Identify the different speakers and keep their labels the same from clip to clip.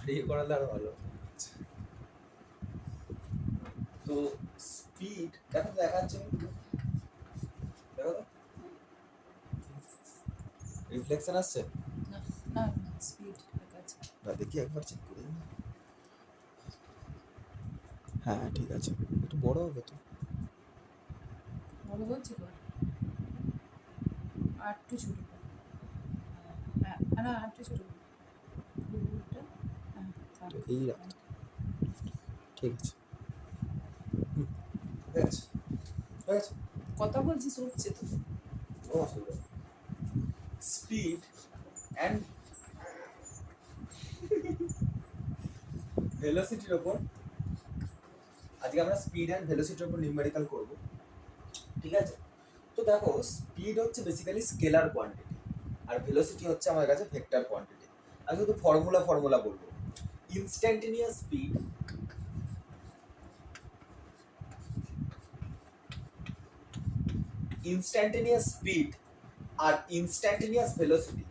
Speaker 1: বাড়িয়ে করালে আরো ভালো। তো স্পিড দেখো তো দেখা যাচ্ছে, দেখো তো রিফ্লেকশন আসছে
Speaker 2: না না স্পিড লেখা আছে।
Speaker 1: না, দেখি একবার চেক করে দিই। হ্যাঁ ঠিক আছে, একটু বড় হবে তো।
Speaker 2: বড় হচ্ছে কর, আর একটু ছোটো কর। হ্যাঁ না আর একটু ছোটো কর, পুরোটা হ্যাঁ থাক।
Speaker 1: তো এই রাখতে, ঠিক আছে। ঠিক আছে, ঠিক আছে,
Speaker 2: কথা বলছিস উঠছে তো।
Speaker 1: কোনো অসুবিধা নেই। স্পিড অ্যান্ড ভেলোসিটির ওপর আজকে আমরা স্পিড অ্যান্ড ভেলোসিটির ওপর নিউমেরিক্যাল করব, ঠিক আছে। তো দেখো স্পিড হচ্ছে বেসিক্যালি স্কেলার কোয়ান্টিটি, আর ভেলোসিটি হচ্ছে আমার কাছে ভেক্টর কোয়ান্টিটি। আমি শুধু ফর্মুলা বলবো। ইনস্ট্যান্টেনিয়াস স্পিড আর ইনস্ট্যান্টেনিয়াস ভেলোসিটি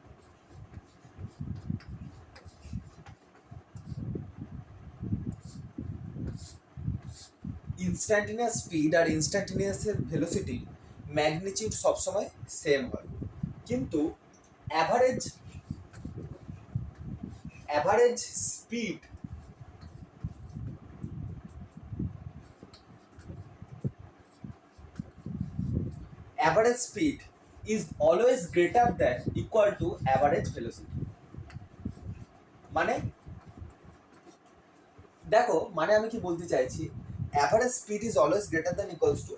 Speaker 1: ইনস্ট্যান্টেনিয়াস স্পিড আর ইনস্ট্যান্টেনিয়াস ভেলোসিটির ম্যাগনিটিউড সবসময় সেম হয়, কিন্তু average speed is always greater than equal to average velocity। মানে দেখো, মানে আমি কি বলতে চাইছি, average speed is always greater than equals to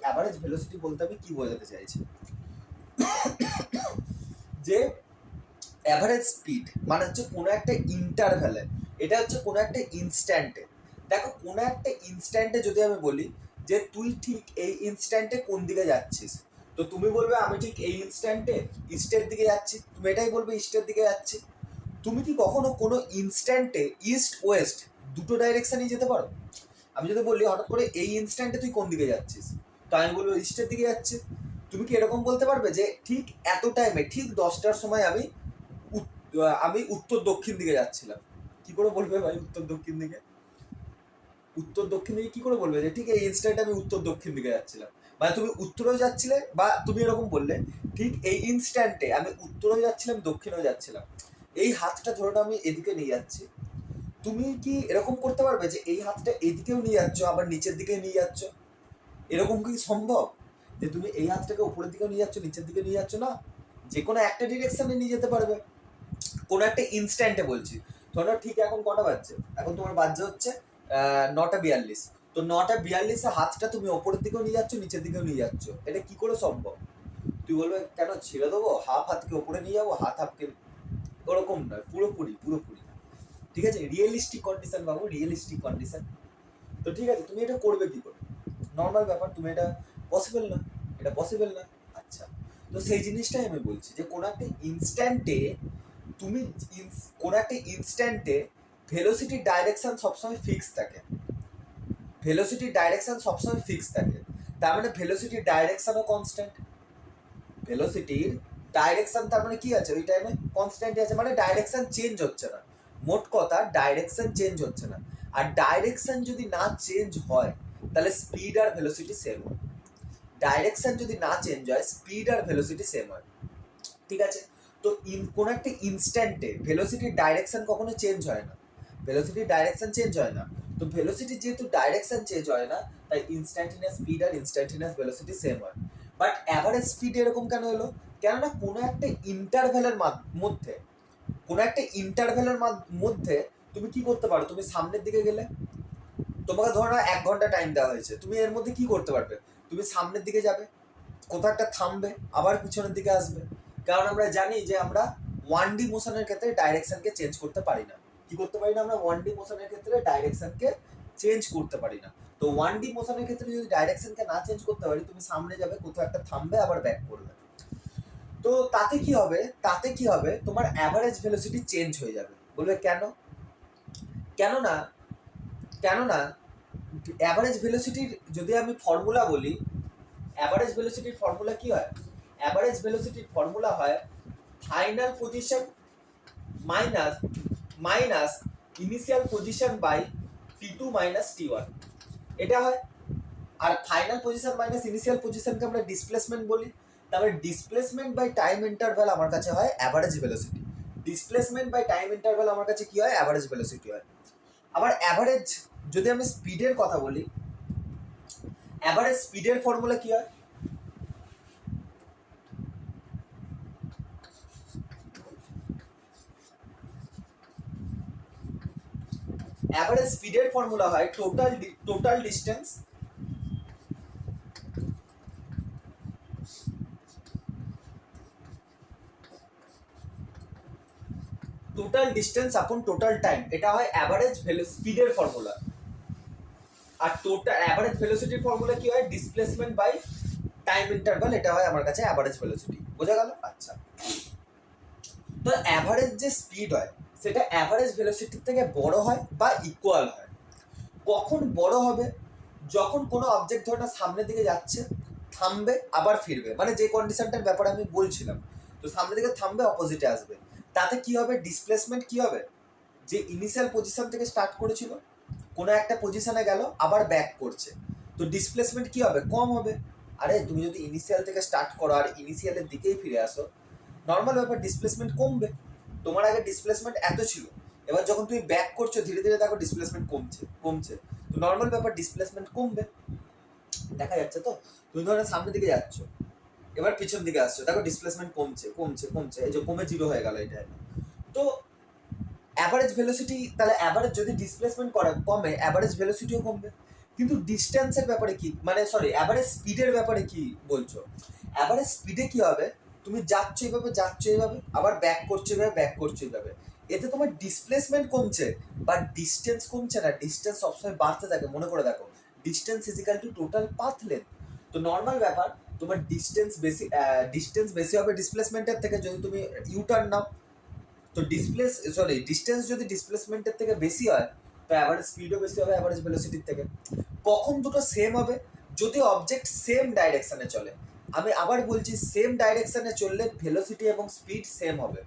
Speaker 1: average velocity. বলতে আমি কি বোঝাতে চাইছি, যে অ্যাভারেজ স্পিড মানে হচ্ছে কোনো একটা ইন্টারভ্যালে, এটা হচ্ছে কোনো একটা ইনস্ট্যান্টে। দেখো কোনো একটা ইনস্ট্যান্টে যদি আমি বলি যে তুই ঠিক এই ইনস্ট্যান্টে কোন দিকে যাচ্ছিস, তো তুমি বলবে আমি ঠিক এই ইনস্ট্যান্টে ইস্টের দিকে যাচ্ছি, তুমি এটাই বলবে ইস্টের দিকে যাচ্ছি। তুমি কি কখনো কোনো ইনস্ট্যান্টে ইস্ট ওয়েস্ট দুটো ডাইরেকশনই যেতে পারো? আমি যদি বলি হঠাৎ করে এই ইনস্ট্যান্টে তুই কোন দিকে যাচ্ছিস, তো আমি বলবো ইস্টের দিকে যাচ্ছি। তুমি কি এরকম বলতে পারবে যে ঠিক এত টাইমে ঠিক 10টার সময় আমি উত্তর দক্ষিণ দিকে যাচ্ছিলাম? কি করে বলবে ভাই উত্তর দক্ষিণ দিকে? কি করে বলবে যে ঠিক এই ইনস্ট্যান্টে আমি উত্তর দক্ষিণ দিকে যাচ্ছিলাম? মানে তুমি উত্তরেও যাচ্ছিলে, বা তুমি এরকম বললে ঠিক এই ইনস্ট্যান্টে আমি উত্তরেও যাচ্ছিলাম দক্ষিণেও যাচ্ছিলাম, এই হাতটা ধরে আমি এদিকে নিয়ে যাচ্ছি। তুমি কি এরকম করতে পারবে যে এই হাতটা এদিকেও নিয়ে যাচ্ছ আবার নিচের দিকে নিয়ে যাচ্ছ? এরকম কি সম্ভব যে তুমি এই হাতটাকে উপরের দিকে নিয়ে যাচ্ছ নিচের দিকে নিয়ে যাচ্ছ? না, যে কোনো একটা ডিরেকশনে নিয়ে যেতে পারবে কোনো একটা ইনস্ট্যান্টে বলছি। ধরো ঠিক এখন কটা বাজছে, এখন তোমার বাজছে হচ্ছে 9:42। তো 9:42 হাতটা তুমি ওপরের দিকেও নিয়ে যাচ্ছ নিচের দিকেও নিয়ে যাচ্ছ, এটা কি করে সম্ভব? তুই বলবে কেন ছেড়ে দেবো, হাফ হাতকে ওপরে নিয়ে যাবো হাফকে, ওরকম নয়, পুরোপুরি। ঠিক আছে, রিয়েলিস্টিক কন্ডিশন বাবু, রিয়েলিস্টিক কন্ডিশন। তো ঠিক আছে, তুমি এটা করবে কি করে? নর্মাল ব্যাপার, তুমি এটা পসিবল না। আচ্ছা, তো সেই জিনিসটাই আমি বলছি যে কোনো একটা ইনস্ট্যান্টে তুমি কোনো একটা ইনস্ট্যান্টে ভেলোসিটির ডাইরেকশন সবসময় ফিক্স থাকে, তার মানে ভেলোসিটির ডাইরেকশনও কনস্ট্যান্ট। ভেলোসিটির ডাইরেকশন তার মানে কি আছে, ওই টাইমে কনস্ট্যান্টই আছে, মানে ডাইরেকশন চেঞ্জ হচ্ছে না। মোট কথা ডাইরেকশন চেঞ্জ হচ্ছে না, আর ডাইরেকশন যদি না চেঞ্জ হয় তাহলে স্পিড আর ভেলোসিটি সেম হয়। ডাইরেকশন যদি না চেঞ্জ হয় স্পিড আর ভেলোসিটি সেম হয়, ঠিক আছে। তো কোনো একটা ইনস্ট্যান্টে ভেলোসিটির ডাইরেকশন কখনো চেঞ্জ হয় না, তো ভেলোসিটির যেহেতু ডাইরেকশন চেঞ্জ হয় না, তাই ইনস্ট্যান্টেনিয়াস স্পিড আর ইনস্ট্যান্টেনিয়াস ভেলোসিটি সেম হয়। বাট অ্যাভারেজ স্পিড এরকম কেন হলো? কেননা কোনো একটা ইন্টারভ্যালের মধ্যে তুমি কি করতে পারো, তুমি সামনের দিকে গেলে, তোমাকে ধরো 1 ঘন্টা টাইম দেওয়া হয়েছে, তুমি এর মধ্যে কি করতে পারবে? তুমি সামনের দিকে যাবে, কোথাও একটা থামবে, আবার পিছনের দিকে আসবে। কারণ আমরা জানি যে আমরা 1D মোশনের ক্ষেত্রে ডাইরেকশনকে চেঞ্জ করতে পারি না। কি করতে পারি না আমরা? 1D মোশনের ক্ষেত্রে ডাইরেকশনকে চেঞ্জ করতে পারি না। তো 1D মোশনের ক্ষেত্রে যদি ডাইরেকশনকে না চেঞ্জ করতে পারি, তুমি সামনে যাবে, কোথাও একটা থামবে, আবার ব্যাক করবে। তো তাতে কি হবে তোমার অ্যাভারেজ ভেলোসিটি চেঞ্জ হয়ে যাবে। বলবে কেন? কেননা অ্যাভারেজ ভেলোসিটির যদি আমি ফর্মুলা বলি, অ্যাভারেজ ভেলোসিটির ফর্মুলা কি হয়? অ্যাভারেজ ভেলোসিটির ফর্মুলা হয় final position minus minus initial position by t2 minus t1, এটা হয়। আর ফাইনাল পজিশন মাইনাস ইনিশিয়াল পজিশনকে আমরা ডিসপ্লেসমেন্ট বলি। তারপরে ডিসপ্লেসমেন্ট বাই টাইম ইন্টারভ্যাল আমার কাছে হয় average velocity. Displacement by time interval আমার কাছে কি হয়? অ্যাভারেজ ভেলোসিটি হয়। আবার অ্যাভারেজ যদি আমি স্পিডের কথা বলি, অ্যাভারেজ স্পিডের ফর্মুলা কি হয়? অ্যাভারেজ স্পিডের ফর্মুলা হয় টোটাল ডিস্টেন্স আপন টোটাল টাইম, এটা হয় অ্যাভারেজ স্পিডের ফর্মুলা। আর টোটাল অ্যাভারেজ ভেলোসিটির ফর্মুলা কি হয়? ডিসপ্লেসমেন্ট বাই টাইম ইন্টারভাল, এটা হয় আমার কাছে অ্যাভারেজ ভেলোসিটি। বোঝা গেল? আচ্ছা, তো অ্যাভারেজ যে স্পিড হয় সেটা অ্যাভারেজ ভেলোসিটির থেকে বড় হয় বা ইকুয়াল হয়। কখন বড় হবে? যখন কোনো অবজেক্ট ধরে না সামনের দিকে যাচ্ছে, থামবে আবার ফিরবে, মানে যে কন্ডিশনটার ব্যাপারে আমি বলছিলাম, তো সামনের দিকে থামবে অপোজিটে আসবে, তাতে কি হবে? ডিসপ্লেসমেন্ট কি হবে? যে ইনিশিয়াল পজিশন থেকে স্টার্ট করেছিল কোনো একটা পজিশনে গেল আবার ব্যাক করছে, তো ডিসপ্লেসমেন্ট কি হবে? কম হবে। আরে তুমি যদি ইনিশিয়াল থেকে স্টার্ট করো আর ইনিশিয়ালের দিকেই ফিরে আসো, নর্মাল ব্যাপার ডিসপ্লেসমেন্ট কমবে। তোমার আগে ডিসপ্লেসমেন্ট এত ছিল, এবার যখন তুমি ব্যাক করছো ধীরে ধীরে দেখো ডিসপ্লেসমেন্ট কমছে কমছে, তো নর্মাল ব্যাপার ডিসপ্লেসমেন্ট কমবে। দেখা যাচ্ছে তো? তুমি ধরো সামনের দিকে যাচ্ছ, এবার পিছন দিকে আসছো, দেখো ডিসপ্লেসমেন্ট কমছে কমছে কমছে, এই যে কমে জিরো হয়ে গেল এটা। তো অ্যাভারেজ ভেলোসিটি, তাহলে অ্যাভারেজ যদি ডিসপ্লেসমেন্ট কমে অ্যাভারেজ ভেলোসিটিও কমবে। কিন্তু ডিস্টেন্সের ব্যাপারে কি, মানে সরি অ্যাভারেজ স্পিডের ব্যাপারে কি বলছো? অ্যাভারেজ স্পিডে কি হবে? তুমি যাচ্ছ এইভাবে আবার ব্যাক করছো এইভাবে, এতে তোমার ডিসপ্লেসমেন্ট কমছে বা ডিস্টেন্স কমছে না, ডিস্টেন্স সবসময় বাড়তে থাকে। মনে করে দেখো, distance is equal to total path length. তো নর্মাল ব্যাপার, তোমার ডিস্টেন্স বেশি হবে ডিসপ্লেসমেন্টের থেকে যদি তুমি ইউটার্ন নাও। তো ডিস্টেন্স যদি ডিসপ্লেসমেন্টের থেকে বেশি হয়, তো অ্যাভারেজ স্পিডও বেশি হবে অ্যাভারেজ ভেলোসিটির থেকে। কখন দুটো সেম হবে? যদি অবজেক্ট সেম ডাইরেকশনে চলে। আমি আবার বলছি, সেম ডাইরেকশনে চললে ভেলোসিটি এবং স্পিড সেম হবে,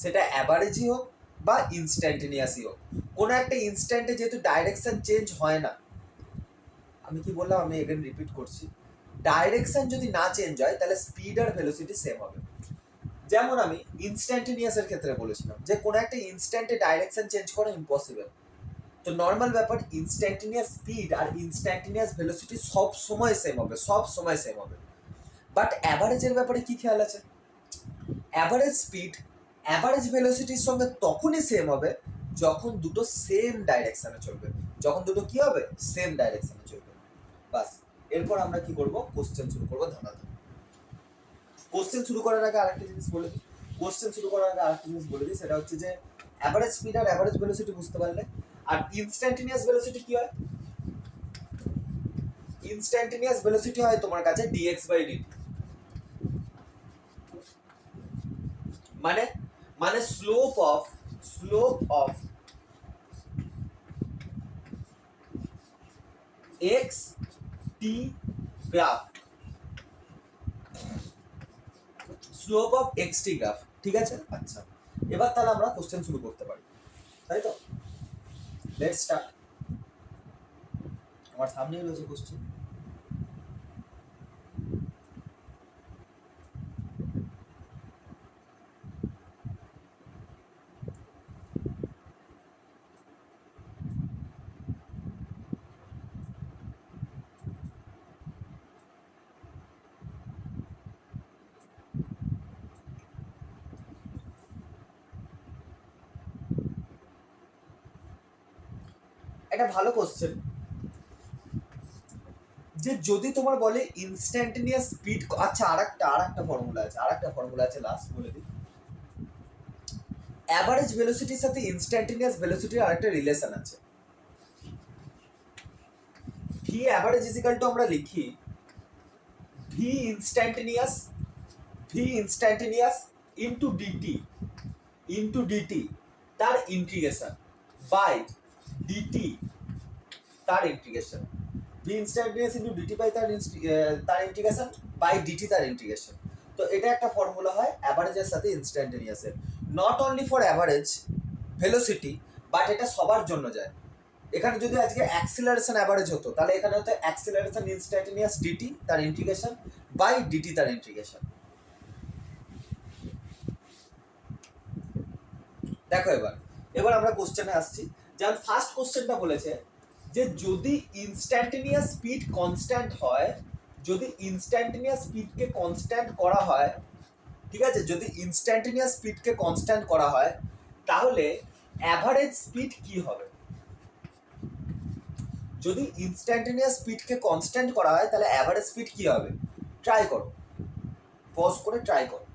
Speaker 1: সেটা অ্যাভারেজই হোক বা ইনস্ট্যান্টেনিয়াসই হোক। কোনো একটা ইনস্ট্যান্টে যেহেতু ডাইরেকশন চেঞ্জ হয় না, আমি কি বললাম, আমি এগেন রিপিট করছি, ডাইরেকশন যদি না চেঞ্জ হয় তাহলে স্পিড আর ভেলোসিটি সেম হবে। যেমন আমি ইনস্ট্যান্টেনিয়াসের ক্ষেত্রে বলেছিলাম যে কোনো একটা ইনস্ট্যান্টে ডাইরেকশন চেঞ্জ করা ইম্পসিবল। তো নর্মাল ব্যাপার, ইনস্ট্যান্টেনিয়াস স্পিড আর ইনস্ট্যান্টেনিয়াস ভেলোসিটি সব সময় সেম হবে। বাট অ্যাভারেজের ব্যাপারে কি খেয়াল আছে? অ্যাভারেজ স্পিড অ্যাভারেজ ভেলোসিটির সঙ্গে তখনই সেম হবে যখন দুটো সেম ডাইরেকশনে চলবে। যখন দুটো কি হবে? সেম ডাইরেকশনে চলবে। বাস, এরপর আমরা কি করব? কোশ্চেন শুরু করবো ধাঁধাতে। কোশ্চেন শুরু করার আগে আরেকটা জিনিস বলে দিই, সেটা হচ্ছে যে অ্যাভারেজ স্পিড আর অ্যাভারেজ ভেলোসিটি বুঝতে পারলে, আর ইনস্ট্যান্টেনিয়াস ভেলোসিটি কি হয়? ইনস্ট্যান্টেনিয়াস ভেলোসিটি হয় তোমার কাছে dx বাই dt, মানে মানে slope of x t graph, slope of x T graph. ঠিক আছে? আচ্ছা, এবার তাহলে আমরা কোশ্চেন শুরু করতে পারি, তাই তো? Let's start. আমার সামনেই রয়েছে কোশ্চেন। একটা ভালো কোশ্চেন, যে যদি তোমার বলে ইনস্ট্যান্টেনিয়াস স্পিড, আচ্ছা আরেকটা ফর্মুলা আছে লাস্ট বলে দিই। অ্যাভারেজ ভেলোসিটির সাথে ইনস্ট্যান্টেনিয়াস ভেলোসিটির আরেকটা রিলেশন আছে। ভি অ্যাভারেজ ইজিক্যাল টু আমরা লিখি ভি ইনস্ট্যান্টেনিয়াস ইন্টু ডিটি তার ইন্টিগ্রেশন বাই ডিটি তার integration, V instantaneous into dt by তার ইন্টিগ্রেশন বাই ডিটি তার ইন্টিগ্রেশন। তো এটা একটা ফর্মুলা হয় অ্যাভারেজের সাথে ইনস্ট্যান্টেনিয়াসের, not only for average velocity, but এটা সবার জন্য যায়। এখানে যদি আজকে অ্যাক্সিলারেশন অ্যাভারেজ হতো তাহলে এখানে হতো অ্যাক্সিলারেশন ইনস্ট্যান্টেনিয়াস ডিটি তার ইন্টিগ্রেশন বাই ডিটি তার ইন্টিগ্রেশন। দেখো এবার আমরা কোশ্চেনে আসছি। যেমন ফার্স্ট কোশ্চেনটা বলেছে যে যদি ইনস্ট্যান্টেনিয়াস স্পিড কনস্ট্যান্ট হয়, যদি ইনস্ট্যান্টেনিয়াস স্পিডকে কনস্ট্যান্ট করা হয়, ঠিক আছে, যদি ইনস্ট্যান্টেনিয়াস স্পিডকে কনস্ট্যান্ট করা হয় তাহলে অ্যাভারেজ স্পিড কি হবে? যদি ইনস্ট্যান্টেনিয়াস স্পিডকে কনস্ট্যান্ট করা হয় তাহলে অ্যাভারেজ স্পিড কি হবে? ট্রাই করো, পজ করে ট্রাই করো।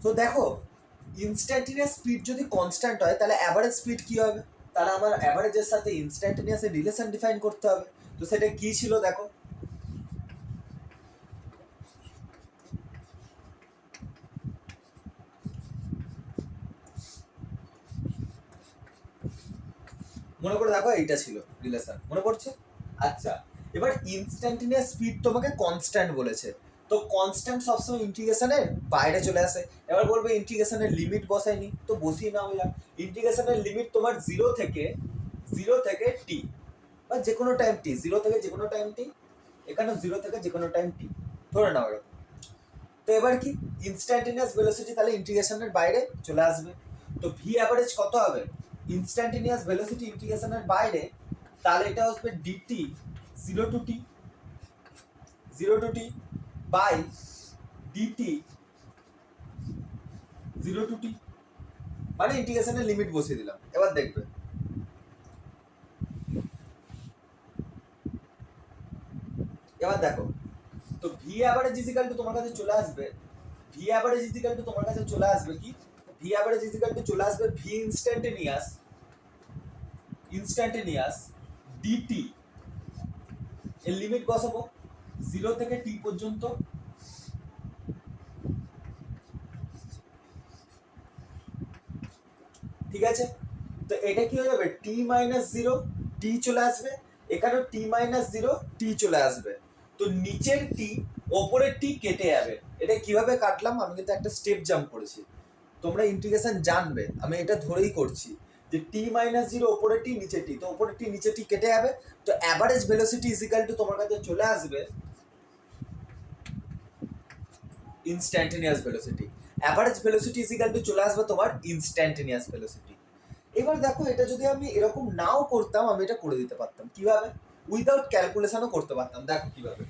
Speaker 1: তো দেখো ইনস্ট্যান্টেনিয়াস স্পিড যদি কনস্ট্যান্ট হয় তাহলে অ্যাভারেজ স্পিড কি হবে? তাহলে আমার অ্যাভারেজের সাথে ইনস্ট্যান্টেনিয়াসের রিলেশন ডিফাইন করতে হবে। তো সেটা কি ছিল দেখো, মনে করে দেখো এইটা ছিল রিলেশন, মনে পড়ছে? আচ্ছা, এবার ইনস্ট্যান্টেনিয়াস স্পিড তোমাকে কনস্ট্যান্ট বলেছে, তো কনস্ট্যান্ট সবসময় ইন্টিগ্রেশনের বাইরে চলে আসে। এবার বলবে ইন্টিগ্রেশনের লিমিট বসায়নি, তো বসিয়ে নাও। ইন্টিগ্রেশনের লিমিট তোমার জিরো থেকে টি, বা যে কোনো টাইম টি, জিরো থেকে যে কোনো টাইম টি, এখানে জিরো থেকে যে কোনো টাইম টি ধরে নাও এরকম। তো এবার কি ইনস্ট্যান্টেনিয়াস ভেলোসিটি তাহলে ইন্টিগ্রেশনের বাইরে চলে আসবে। তো ভি অ্যাভারেজ কত হবে? ইনস্ট্যান্টেনিয়াস ভেলোসিটি ইন্টিগ্রেশনের বাইরে, তাহলে এটা আসবে dt zero to t by dt zero to t, মানে ইন্টিগ্রেশনের লিমিট বসিয়ে দিলাম। এবার দেখবে এবার দেখো, তো ভি অ্যাভারেজ ইজিক্যাল টু তোমার কাছে চলে আসবে, ভি অ্যাভারেজ ইজিক্যাল টু তোমার কাছে চলে আসবে কি, ভি অ্যাভারেজ ইজিক্যাল টু চলে আসবে ভি ইনস্ট্যান্টেনিয়াস ডিটি এর লিমিট বসাবো জিরো থেকে টি পর্যন্ত, ঠিক আছে। তো এটা কি হয়ে যাবে, টি মাইনাস জিরো টি চলে আসবে, এখানেও টি মাইনাস জিরো টি চলে আসবে। তো নিচের টি ওপরের টি কেটে যাবে। এটা কিভাবে কাটলাম, আমি কিন্তু একটা স্টেপ জাম্প করেছি, তোমরা ইন্টিগ্রেশন জানবে, আমি এটা ধরেই করছি যে টি মাইনাস জিরো ওপরের টি নিচের টি, তো ওপরের টি নিচের টি কেটে যাবে। তো অ্যাভারেজ ভেলোসিটি ইজিক্যাল টু তোমার কাছে চলে আসবে instantaneous velocity, average velocity is equal to চলে আসবে তোমার ইনস্ট্যান্টেনিয়াস ভেলোসিটি। এবার দেখো এটা যদি আমি এরকম নাও করতাম, আমি এটা করে দিতে পারতাম কিভাবে, উইদাউট ক্যালকুলেশনও করতে পারতাম। দেখো কিভাবে,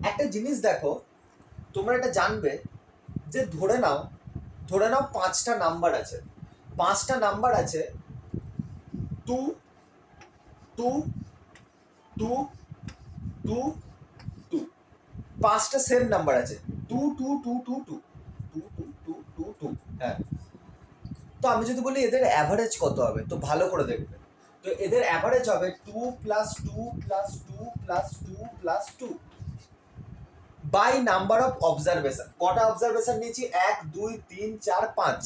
Speaker 1: একটা জিনিস দেখো, তোমরা এটা জানবে যে ধরে নাও পাঁচটা নাম্বার আছে, পাঁচটা নাম্বার আছে two two two two two, পাঁচটা সেম নাম্বার আছে two two two two two two two two two two, হ্যাঁ। তো আমি যদি বলি এদের অ্যাভারেজ কত হবে, তো ভালো করে দেখবে, তো এদের অ্যাভারেজ হবে two plus two plus two plus two plus two by number of observation. কটা অবজারভেশন নিয়েছি, 1 2 3 4 5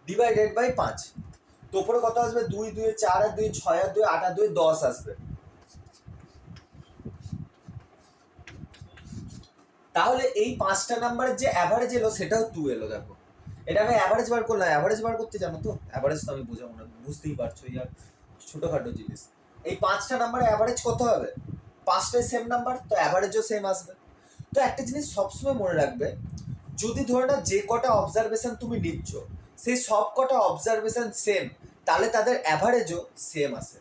Speaker 1: ডিভাইডেড বাই 5। তো উপরে কত আসবে, 2 2 4 আর 2 6 আর 2 8 আর 2 10 আসবে। তাহলে এই পাঁচটা নাম্বারের যে অ্যাভারেজ এলো সেটাও 2 এলো। দেখো এটা আমি অ্যাভারেজ বার করলাম, অ্যাভারেজ বার করতে জানো তো, অ্যাভারেজ তো আমি বোঝাবো না, বুঝতেই পারছো ইয়ার, ছোটখাটো জিনিস। এই পাঁচটা নাম্বারে অ্যাভারেজ কত হবে, পাঁচটাই সেম নাম্বার, তো অ্যাভারেজও সেম আসবে। তো একটা জিনিস সবসময় মনে রাখবে, যদি ধরে না যে কটা অবজারভেশন তুমি নিচ্ছ সেই সব কটা অবজারভেশন সেম, তাহলে তাদের অ্যাভারেজও সেম আসে।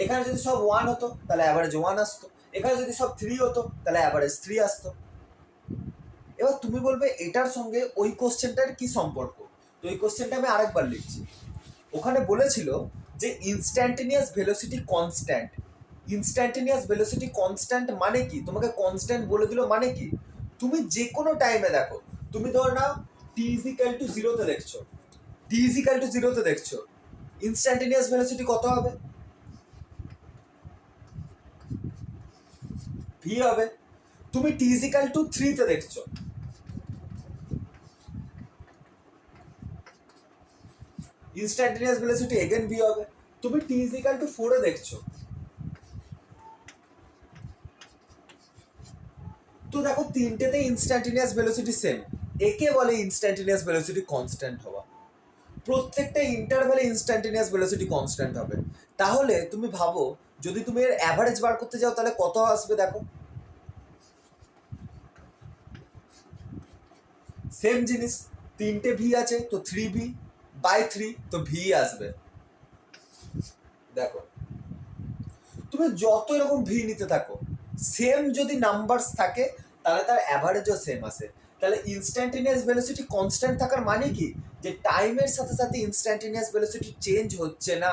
Speaker 1: এখানে যদি সব 1 হতো তাহলে অ্যাভারেজ 1 আসতো, এখানে যদি সব 3 হতো তাহলে অ্যাভারেজ 3 আসতো। এবার তুমি বলবে এটার সঙ্গে ওই কোশ্চেনটার কি সম্পর্ক, তো ওই কোশ্চেনটা আমি আরেকবার লিখছি। ওখানে বলেছিল যে instantaneous velocity constant, instantaneous velocity constant মানে কি, তোমাকে কনস্ট্যান্ট বলে দিল মানে কি, তুমি যে কোনো টাইমে দেখো, তুমি ধর নাও টি ইজিক্যাল টু জিরোতে দেখছো, টি ইজিক্যাল টু জিরোতে দেখছো, ইনস্ট্যান্টেনিয়াস ভেলোসিটি কত হবে, ভি হবে। তুমি টি ইজিক্যাল টু 3 তে দেখছো, ইনস্ট্যান্টেনিয়াস ভেলোসিটি এগেন ভি হবে। তুমি টি ইজ ইকাল টু 4 এ দেখছো, তো দেখো তিনটেতে ইনস্ট্যান্টেনিয়াস ভেলোসিটি সেম, একে বলে ইনস্ট্যান্টেনিয়াস ভেলোসিটি কনস্ট্যান্ট হওয়া। প্রত্যেকটা ইন্টারভ্যালে ইনস্ট্যান্টেনিয়াস ভেলোসিটি কনস্ট্যান্ট হবে। তাহলে তুমি ভাবো যদি তুমি এর অ্যাভারেজ বার করতে যাও তাহলে কত আসবে দেখো। সেম জিনিস, তিনটে ভি আছে তো 3v/3 তো ভি আসবে। দেখো তুমি যত এরকম ভি নিতে থাকো, সেম যদি নাম্বারস থাকে তাহলে তার অ্যাভারেজও সেম আসে। তাহলে ইনস্ট্যান্টেনিয়াস ভেলোসিটি কনস্ট্যান্ট থাকার মানে কি, যে টাইমের সাথে সাথে ইনস্ট্যান্টেনিয়াস ভেলোসিটি চেঞ্জ হচ্ছে না।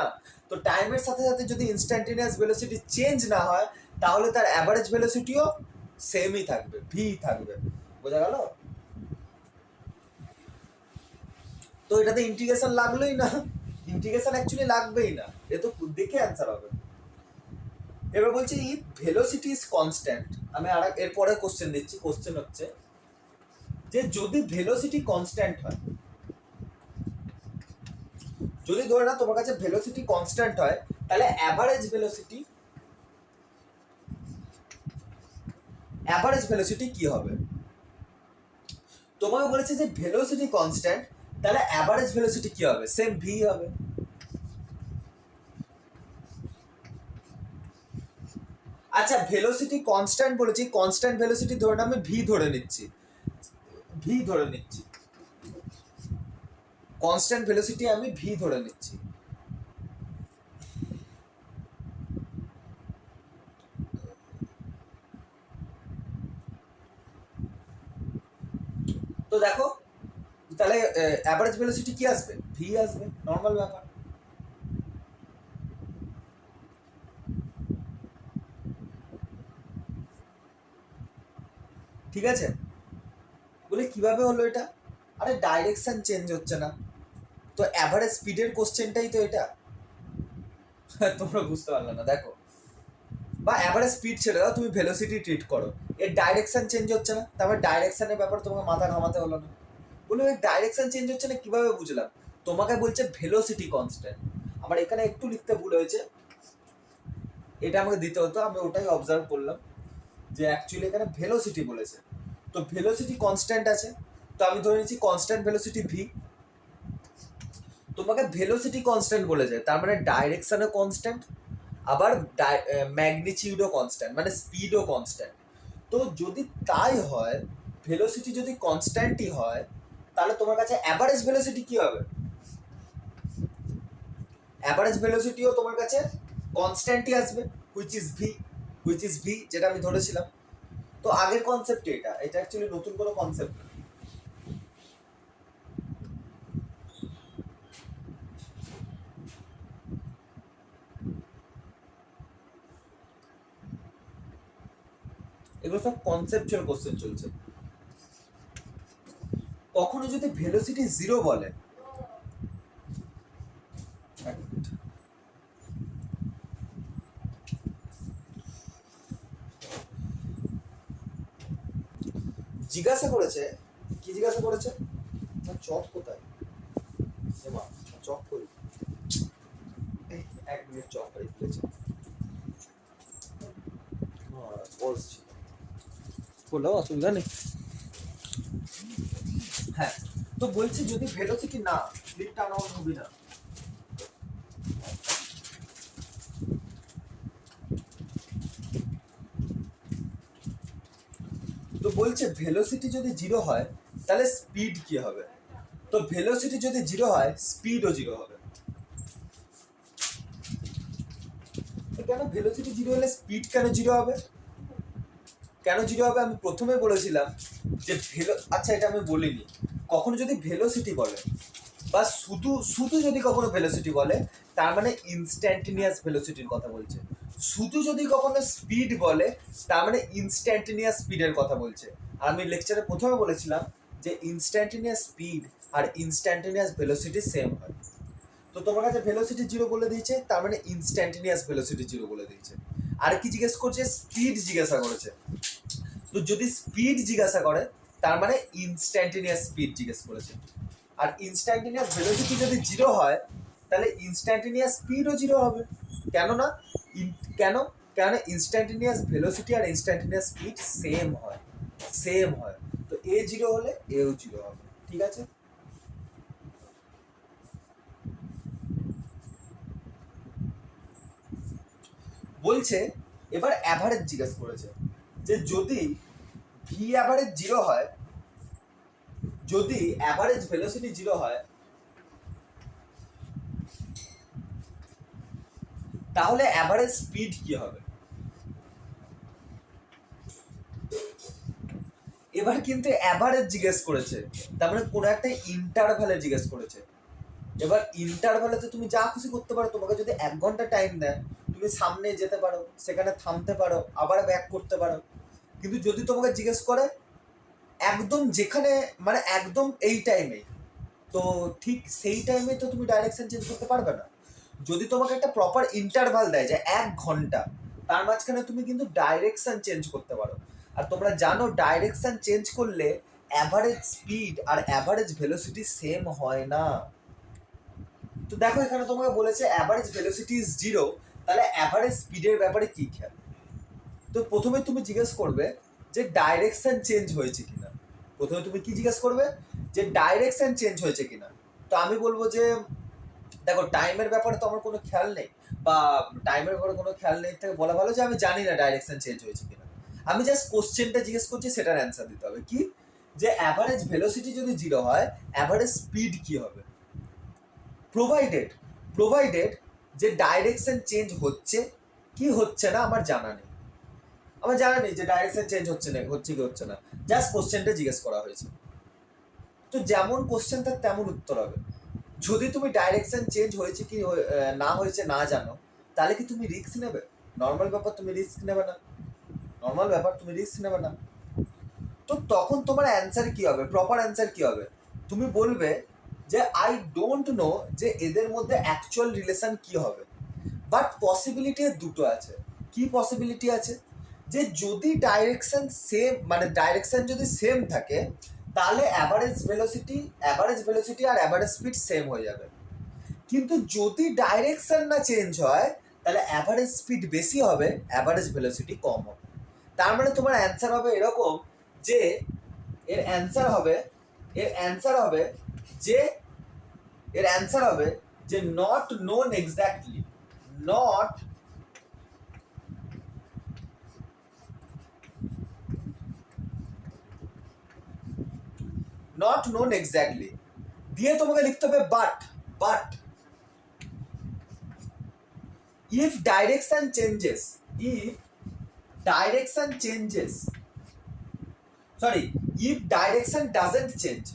Speaker 1: তো টাইমের সাথে সাথে যদি ইনস্ট্যান্টেনিয়াস ভেলোসিটি চেঞ্জ না হয় তাহলে তার অ্যাভারেজ ভেলোসিটিও সেমই থাকবে, ভি থাকবে। বোঝা গেল? তো এটাতে ইন্টিগ্রেশন লাগলোই না, ইন্টিগ্রেশন অ্যাকচুয়ালি লাগবেই না, এ তো দেখে অ্যান্সার হবে। এবার বলছি ভেলোসিটি ইজ কনস্ট্যান্ট। আমি আর এরপরে কোশ্চেন দিচ্ছি। কোশ্চেন হচ্ছে যে যদি ভেলোসিটি কনস্ট্যান্ট হয়, যদি ধরে না তোমার কাছে ভেলোসিটি কনস্ট্যান্ট হয় তাহলে অ্যাভারেজ ভেলোসিটি কি হবে? তোমাকে বলেছে যে ভেলোসিটি কনস্ট্যান্ট, তাহলে অ্যাভারেজ ভেলোসিটি কি হবে? সেম ভি হবে। আচ্ছা ভেলোসিটি কনস্ট্যান্ট বলেছি, কনস্ট্যান্ট ভেলোসিটি ধরে না আমি ভি ধরে নিচ্ছি, কনস্ট্যান্ট ভেলোসিটি আমি ভি ধরে নিচ্ছি। তো দেখো তাহলে অ্যাভারেজ ভেলোসিটি কি আসবে? ভি আসবে, নর্মাল ব্যাপার। ঠিক আছে, বলে কিভাবে হলো এটা? আরে ডাইরেকশন চেঞ্জ হচ্ছে না, তো অ্যাভারেজ স্পিডের কোশ্চেনটাই তো এটা। তোমরা বুঝতে পারলে না, দেখো বা অ্যাভারেজ স্পিড ছেড়ে দাও, তুমি ভেলোসিটি ট্রিট করো, এর ডাইরেকশন চেঞ্জ হচ্ছে না, তারপর ডাইরেকশনের ব্যাপার তোমাকে মাথা ঘামাতে হলো না। বলে ওই ডাইরেকশন চেঞ্জ হচ্ছে না কিভাবে বুঝলাম? তোমাকে বলছে ভেলোসিটি কনস্ট্যান্ট। আমার এখানে একটু লিখতে ভুল হয়েছে, এটা আমাকে দিতে হতো, আমি ওটাই অবজার্ভ করলাম যে অ্যাকচুয়ালি এখানে ভেলোসিটি বলেছে, তো ভেলোসিটি কনস্ট্যান্ট আছে, তো আমি ধরে নিচ্ছি কনস্ট্যান্ট ভেলোসিটি ভি। তোমাকে ভেলোসিটি কনস্ট্যান্ট বলেছে, তার মানে ডাইরেকশনও কনস্ট্যান্ট, আবার ম্যাগনিটিউডও কনস্ট্যান্ট, মানে স্পিডও কনস্ট্যান্ট। তো যদি তাই হয়, ভেলোসিটি যদি কনস্ট্যান্টই হয়, তাহলে তোমার কাছে অ্যাভারেজ ভেলোসিটি কি হবে? অ্যাভারেজ ভেলোসিটিও তোমার কাছে কনস্ট্যান্টই আসবে, হুইচ ইজ ভি, যেটা আমি ধরেছিলাম। তো আগের কনসেপ্ট এটা অ্যাকচুয়ালি নতুন কোনো কনসেপ্ট না। এগুলো সব কনসেপচুয়াল কোশ্চেন চলছে। কখনো যদি ভেলোসিটি জিরো বলে, জিজ্ঞাসা করেছে, কি জিজ্ঞাসা করেছে? চক কোথায়? চক করি, এক মিনিট, চক করি ফেলেছে, বলো, অসুবিধা নেই। হ্যাঁ, তো বলছি যদি ভেলোসিটি না, স্লিপ টার্ন অন হবে না। তো বলছে ভেলোসিটি যদি জিরো হয় তাহলে স্পিড কি হবে? তো ভেলোসিটি যদি জিরো হয় স্পিডও জিরো হবে। কেন ভেলোসিটি জিরো হলে স্পিড কেন জিরো হবে? কেন জিরো হবে আমি প্রথমে বলেছিলাম যে আচ্ছা এটা আমি বলিনি, কখনো যদি ভেলোসিটি বলে বা শুধু শুধু যদি কখনো ভেলোসিটি বলে তার মানে ইনস্ট্যান্টেনিয়াস ভেলোসিটির কথা বলছে। শুধু যদি কখনো স্পিড বলে তার মানে ইনস্ট্যান্টেনিয়াস স্পিডের কথা বলছে। আর আমি লেকচারে প্রথমে বলেছিলাম যে ইনস্ট্যান্টেনিয়াস স্পিড আর ইনস্ট্যান্টেনিয়াস ভেলোসিটি সেম হয়। তো তোমার কাছে ভেলোসিটি জিরো বলে দিয়েছে, তার মানে ইনস্ট্যান্টেনিয়াস ভেলোসিটি জিরো বলে দিয়েছে। আর কি জিজ্ঞেস করছে? স্পিড জিজ্ঞাসা করেছে। তো যদি স্পিড জিজ্ঞাসা করে তার মানে ইনস্ট্যান্টেনিয়াস স্পিড জিজ্ঞেস করেছে। আর ইনস্ট্যান্টেনিয়াস ভেলোসিটি যদি জিরো হয় তাহলে ইনস্ট্যান্টেনিয়াস স্পিডও জিরো হবে। কেননা কেন কেন ইনস্ট্যান্টেনিয়াস ভেলোসিটি আর ইনস্ট্যান্টেনিয়াস স্পিড সেম হয়। তো এ জিরো হলে এও জিরো হবে। ঠিক আছে, বলছে এবার অ্যাভারেজ জিজ্ঞেস করেছে যে যদি ভি অ্যাভারেজ জিরো হয়, যদি অ্যাভারেজ ভেলোসিটি জিরো হয় তাহলে অ্যাভারেজ স্পিড কি হবে। এবার কিন্তু অ্যাভারেজ জিজ্ঞেস করেছে, তার মানে কোনো একটা ইন্টারভ্যালে জিজ্ঞেস করেছে। এবার ইন্টারভ্যালে তো তুমি যা খুশি করতে পারো, তোমাকে যদি 1 ঘন্টা টাইম দেয় তুমি সামনে যেতে পারো, সেখানে থামতে পারো, আবার ব্যাক করতে পারো। কিন্তু যদি তোমাকে জিজ্ঞেস করে একদম যেখানে মানে একদম এই টাইমে, তো ঠিক সেই টাইমে তো তুমি ডাইরেকশন চেঞ্জ করতে পারবে না। যদি তোমাকে একটা প্রপার ইন্টারভাল দেয় যে 1 ঘন্টা, তার মাঝখানে তুমি কিন্তু ডাইরেকশন চেঞ্জ করতে পারো। আর তোমরা জানো ডাইরেকশন চেঞ্জ করলে অ্যাভারেজ স্পিড আর অ্যাভারেজ ভেলোসিটি সেম হয় না। তো দেখো এখানে তোমাকে বলেছে অ্যাভারেজ ভেলোসিটি ইজ জিরো, তাহলে অ্যাভারেজ স্পিডের ব্যাপারে কি খেয়াল। তো প্রথমে তুমি জিজ্ঞেস করবে যে ডাইরেকশন চেঞ্জ হয়েছে কিনা। প্রথমে তুমি কি জিজ্ঞেস করবে যে ডাইরেকশন চেঞ্জ হয়েছে কিনা। তো আমি বলবো যে দেখো টাইমের ব্যাপারে তো আমার কোনো খেয়াল নেই, বা টাইমের ব্যাপারে কোনো খেয়াল নেই থেকে বলা ভালো যে আমি জানি না ডাইরেকশন চেঞ্জ হয়েছে কিনা। আমি জাস্ট কোশ্চেনটা জিজ্ঞেস করছি, সেটার অ্যান্সার দিতে হবে কি, যে অ্যাভারেজ ভেলোসিটি যদি জিরো হয় অ্যাভারেজ স্পিড কি হবে। প্রোভাইডেড প্রোভাইডেড যে ডাইরেকশন চেঞ্জ হচ্ছে কি হচ্ছে না আমার জানা নেই, যে ডাইরেকশন চেঞ্জ হচ্ছে কি হচ্ছে না, জাস্ট কোশ্চেনটা জিজ্ঞেস করা হয়েছে। তো যেমন কোশ্চেন তার তেমন উত্তর হবে। যদি তুমি ডাইরেকশন চেঞ্জ হয়েছে কি না হয়েছে না জানো, তাহলে কি তুমি রিস্ক নেবে? নর্মাল ব্যাপার তুমি রিস্ক নেবে না। তো তখন তোমার অ্যান্সার কি হবে, প্রপার অ্যান্সার কি হবে? তুমি বলবে যে আই ডোন্ট নো যে এদের মধ্যে অ্যাকচুয়াল রিলেশন কি হবে, বাট পসিবিলিটি দুটো আছে। কি পসিবিলিটি আছে? যে যদি ডাইরেকশন সেম, মানে ডাইরেকশন যদি সেম থাকে তাহলে অ্যাভারেজ ভেলোসিটি আর অ্যাভারেজ স্পিড সেম হয়ে যাবে। কিন্তু যদি ডাইরেকশন না চেঞ্জ হয় তাহলে অ্যাভারেজ স্পিড বেশি হবে, অ্যাভারেজ ভেলোসিটি কম হবে। তার মানে তোমার অ্যান্সার হবে এরকম যে এর অ্যান্সার হবে যে not known exactly, not known exactly দিয়ে তোমাকে লিখতে হবে but if direction changes if direction doesn't change,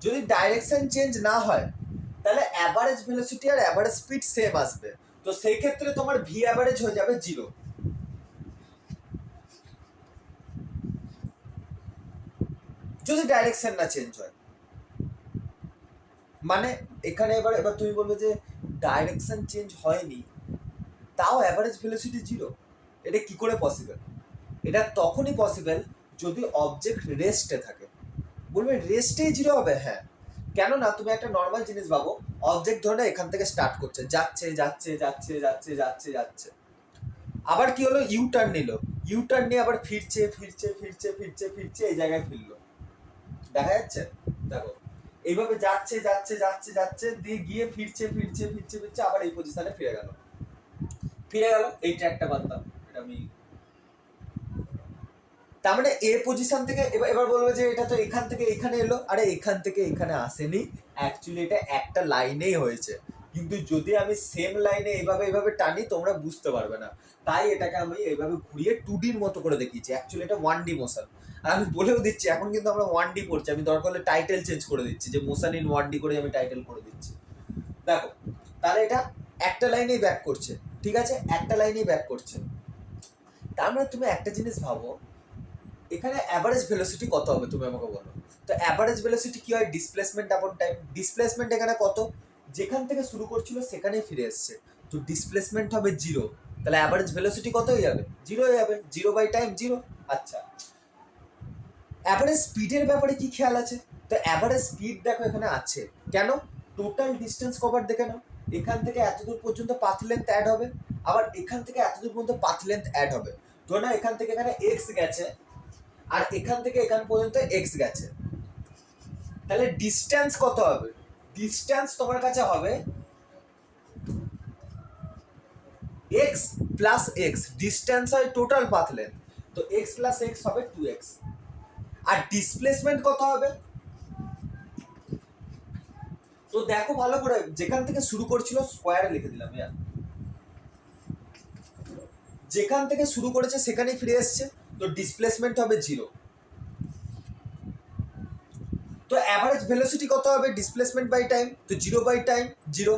Speaker 1: যদি ডাইরেকশন চেঞ্জ না হয় তাহলে অ্যাভারেজ ভেলোসিটি আর অ্যাভারেজ স্পিড সেম আসবে। তো সেই ক্ষেত্রে তোমার ভি অ্যাভারেজ হয়ে যাবে জিরো। যদি ডাইরেকশন না চেঞ্জ হয়, মানে এখানে এবার তুমি বলবে যে ডাইরেকশন চেঞ্জ হয়নি তাও অ্যাভারেজ ভেলোসিটি জিরো, এটা কি করে পসিবল? এটা তখনই পসিবল যদি অবজেক্ট রেস্টে থাকে। বলবে রেস্টেই জিরো হবে? হ্যাঁ, কেননা তুমি একটা নর্মাল জিনিস ভাবো, অবজেক্ট ধরে এখান থেকে স্টার্ট করছে, যাচ্ছে, আবার কি হলো, ইউটার্ন নিয়ে আবার ফিরছে, এই জায়গায় ফিরলো। দেখা যাচ্ছে? দেখো এইভাবে যাচ্ছে দিয়ে গিয়ে ফিরছে, আবার এই পজিশনে ফিরে গেল। এইটা একটা বার্তা। এটা আমি, তার মানে এ পজিশন থেকে এবার বলবো যে এটা তো এখান থেকে এখানে এলো, আরে এখান থেকে এখানে আসেনি, অ্যাকচুয়ালি এটা একটা লাইনেই হয়েছে। কিন্তু যদি আমি সেম লাইনে এইভাবে টানি তোমরা বুঝতে পারবে না, তাই এটাকে আমি এইভাবে ঘুরিয়ে 2Dর মতো করে দেখিয়েছি। অ্যাকচুয়ালি এটা 1D মোশন। আর আমি বলেও দিচ্ছি এখন কিন্তু আমরা 1D পড়ছি, আমি দরকার হলে টাইটেল চেঞ্জ করে দিচ্ছি, যে মোশন ইন 1D করে আমি টাইটেল করে দিচ্ছি। দেখো তাহলে এটা একটা লাইনেই ব্যাক করছে, ঠিক আছে, একটা লাইনেই ব্যাক করছে। তার মানে তুমি একটা জিনিস ভাবো, এখানে অ্যাভারেজ ভেলোসিটি কত হবে তুমি আমাকে বলো। তো অ্যাভারেজ ভেলোসিটি কি হয়, ডিসপ্লেসমেন্ট আপন টাইম। ডিসপ্লেসমেন্ট এখানে কত, যেখান থেকে শুরু করছিল সেখানেই ফিরে এসছে, তো ডিসপ্লেসমেন্ট হবে জিরো। তাহলে অ্যাভারেজ ভেলোসিটি কত হয়ে যাবে? 0 হয়ে যাবে। 0 বাই টাইম 0। আচ্ছা, অ্যাভারেজ স্পিডের ব্যাপারে কি খেয়াল আছে? তো অ্যাভারেজ স্পিড দেখো এখানে আছে, কেন? টোটাল ডিস্টেন্স কভার দেখে নাও, এখান থেকে এত দূর পর্যন্ত পাথ লেন্থ অ্যাড হবে, আবার এখান থেকে এত দূর পর্যন্ত পাথ লেন্থ অ্যাড হবে। ধরো না এখান থেকে এখানে এক্স গেছে আর এখান থেকে এখান পর্যন্ত এক্স গেছে, তাহলে ডিস্টেন্স কত হবে? ডিস্টেন্স তোমার কাছে হবে এক্স প্লাস এক্স, ডিস্টেন্স হয় টোটাল পাথ লেন্থ, তো এক্স প্লাস এক্স হবে 2x। আর ডিসপ্লেসমেন্ট কত হবে? তো দেখো ভালো করে, যেখান থেকে শুরু করছিল স্কোয়ারে লিখে দিলাম, যেখান থেকে শুরু করেছে সেখানেই ফিরে এসছে, তো ডিসপ্লেসমেন্ট হবে 0। তো অ্যাভারেজ ভেলোসিটি কত হবে? ডিসপ্লেসমেন্ট বাই টাইম, তো 0 বাই টাইম 0।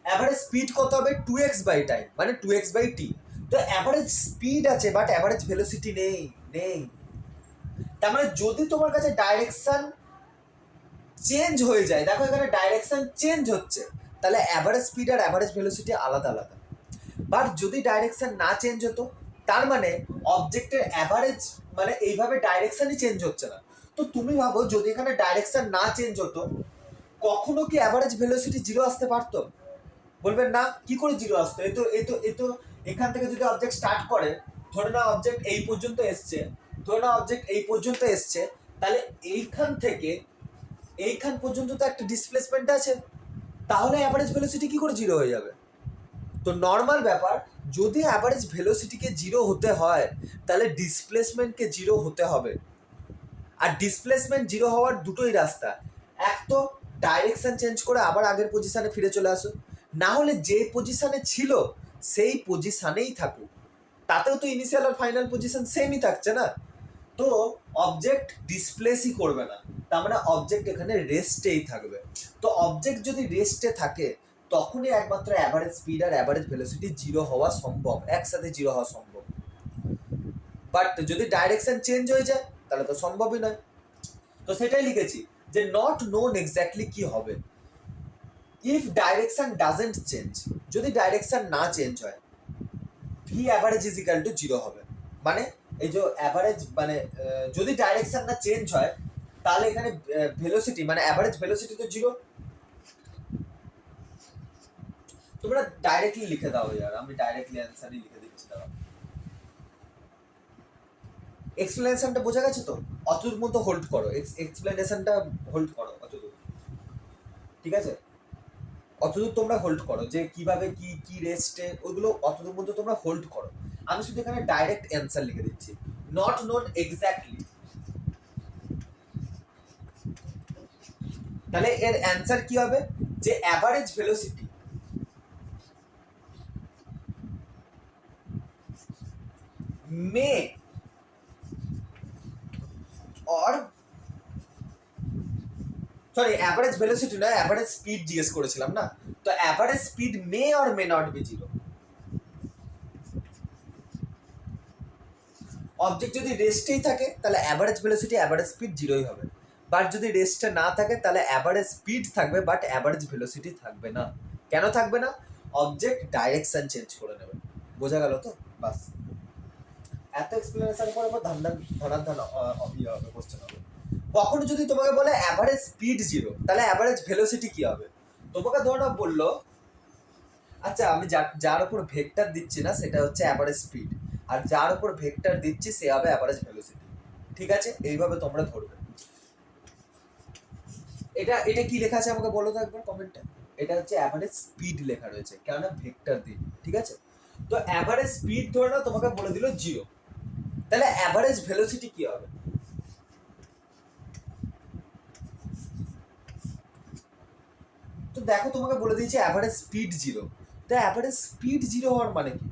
Speaker 1: অ্যাভারেজ স্পিড কত হবে? 2x বাই টাইম, মানে 2x বাই টি। তো অ্যাভারেজ স্পিড আছে বাট অ্যাভারেজ ভেলোসিটি নেই, তার মানে যদি তোমার কাছে ডাইরেকশন চেঞ্জ হয়ে যায়, দেখো এখানে ডাইরেকশন চেঞ্জ হচ্ছে, তাহলে অ্যাভারেজ স্পিড আর অ্যাভারেজ ভেলোসিটি আলাদা আলাদা। বাট যদি ডাইরেকশন না চেঞ্জ হতো, তার মানে অবজেক্টের অ্যাভারেজ মানে এইভাবে ডাইরেকশনই চেঞ্জ হচ্ছে না। তো তুমি ভাবো যদি এখানে ডাইরেকশন না চেঞ্জ হতো, কখনো কি অ্যাভারেজ ভেলোসিটি 0 আসতে পারতো? বলবেন না, কি করে 0 আসতো? এ তো এখান থেকে যদি অবজেক্ট স্টার্ট করে, ধরে না অবজেক্ট এই পর্যন্ত এসছে, তাহলে এইখান থেকে এইখান পর্যন্ত তো একটা ডিসপ্লেসমেন্ট আছে, তাহলে অ্যাভারেজ ভেলোসিটি কি করে 0 হয়ে যাবে? তো নর্মাল ব্যাপার, যদি অ্যাভারেজ ভেলোসিটিকে 0 হতে হয় তাহলে ডিসপ্লেসমেন্টকে 0 হতে হবে। আর ডিসপ্লেসমেন্ট 0 হওয়ার দুটোই রাস্তা, এক তো ডাইরেকশন চেঞ্জ করে আবার আগের পজিশনে ফিরে চলে আসো, না হলে যে পজিশনে ছিল সেই পজিশনেই থাকুক, তাতেও তো ইনিশিয়াল আর ফাইনাল পজিশন সেমই থাকছে না। তো অবজেক্ট ডিসপ্লেসই করবে না, তার মানে অবজেক্ট এখানে রেস্টেই থাকবে। তো অবজেক্ট যদি রেস্টে থাকে তখনই একমাত্র অ্যাভারেজ স্পিড আর অ্যাভারেজ ভেলোসিটি 0 হওয়া সম্ভব, একসাথে 0 হওয়া সম্ভব। বাট যদি ডাইরেকশন চেঞ্জ হয়ে যায় তাহলে তো সম্ভবই নয়। তো সেটাই লিখেছি যে নট নোন এক্স্যাক্টলি কি হবে ইফ ডাইরেকশন ডাজেন্ট চেঞ্জ, যদি ডাইরেকশন না চেঞ্জ হয় V average is equal to 0 হবে। মানে এই যে অ্যাভারেজ মানে যদি ডাইরেকশন না চেঞ্জ হয় তাহলে এখানে ভেলোসিটি মানে অ্যাভারেজ ভেলোসিটি তো 0। তোমরা ডাইরেক্টলি লিখে দাও यार, আমি ডাইরেক্টলি অ্যানসারই লিখে দিচ্ছি। দাও, এক্সপ্লেনেশনটা বোঝা গেছে তো? অতদূর মতো হোল্ড করো, এক্সপ্লেনেশনটা হোল্ড করো অতদূর, ঠিক আছে? অতদূর তোমরা হোল্ড করো যে কিভাবে কি কি রেস্টে, ওইগুলো অতদূর মধ্যে তোমরা হোল্ড করো। আমি শুধু এখানে ডাইরেক্ট অ্যান্সার লিখে দিচ্ছি, নট নোন এক্স্যাক্টলি। তাহলে এর অ্যান্সার কি হবে? যে average velocity may or sorry average velocity না, অ্যাভারেজ স্পিড জিজ্ঞেস করেছিলাম না, তো average speed may or may not be 0। Object যদি রেস্টেই থাকে তাহলে অ্যাভারেজ ভেলোসিটি অ্যাভারেজ স্পিড 0ই হবে, বাট যদি রেস্টে না থাকে তাহলে অ্যাভারেজ স্পিড থাকবে বাট অ্যাভারেজ ভেলোসিটি থাকবে না। কেন থাকবে না? অবজেক্ট ডাইরেকশন চেঞ্জ করে নেবে। বোঝা গেল তো? বাস, এত এক্সপ্লেনেশন পরে ধনাধান হবে কোশ্চেন হবে। কখনো যদি তোমাকে বলে অ্যাভারেজ স্পিড 0, তাহলে অ্যাভারেজ ভেলোসিটি কি হবে? তোমাকে ধরো বললো, আচ্ছা আমি যার উপর ভেক্টর দিচ্ছি না সেটা হচ্ছে অ্যাভারেজ স্পিড, আর যার উপর ভেক্টর দিচ্ছি সে হবে অ্যাভারেজ ভেলোসিটি, ঠিক আছে? এইভাবে তোমরা ধরবে। এটা এটা কি লেখা আছে আমাকে বলো তো একবার কমেন্টে। এটা হচ্ছে অ্যাভারেজ স্পিড লেখা রয়েছে, কেননা ভেক্টর দিই, ঠিক আছে? তো অ্যাভারেজ স্পিড ধরে নাও তোমাকে বলে দিল 0, তাহলে অ্যাভারেজ ভেলোসিটি কি হবে? তো দেখো তোমাকে বলে দিয়েছে অ্যাভারেজ স্পিড 0, তো অ্যাভারেজ স্পিড 0 হওয়ার মানে কি?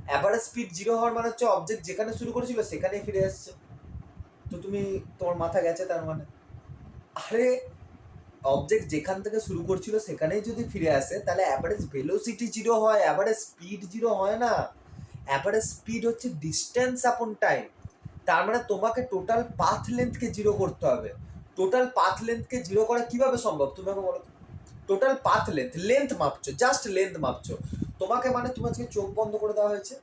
Speaker 1: অ্যাভারেজ স্পিড 0 হওয়ার মানে হচ্ছে অবজেক্ট যেখানে শুরু করেছিল সেখানেই ফিরে আসছে। তো তুমি তোমার মাথা গেছে তার মানে, আরে অবজেক্ট যেখান থেকে শুরু করছিল সেখানেই যদি ফিরে আসে তাহলে অ্যাভারেজ ভেলোসিটি 0 হয়, অ্যাভারেজ স্পিড 0 হয় না। অ্যাভারেজ স্পিড হচ্ছে ডিস্টেন্স আপন টাইম, তার মানে তোমাকে টোটাল পাথ লেন্থকে 0 করতে হবে। টোটাল পাথ লেন্থকে 0 করা কিভাবে সম্ভব তুমি আমাকে বলো? টোটাল পাথ লেন্থ মাপছো, জাস্ট লেন্থ মাপছো, তোমাকে মানে তুমি আজকে চোখ বন্ধ করে দেওয়া হয়েছে,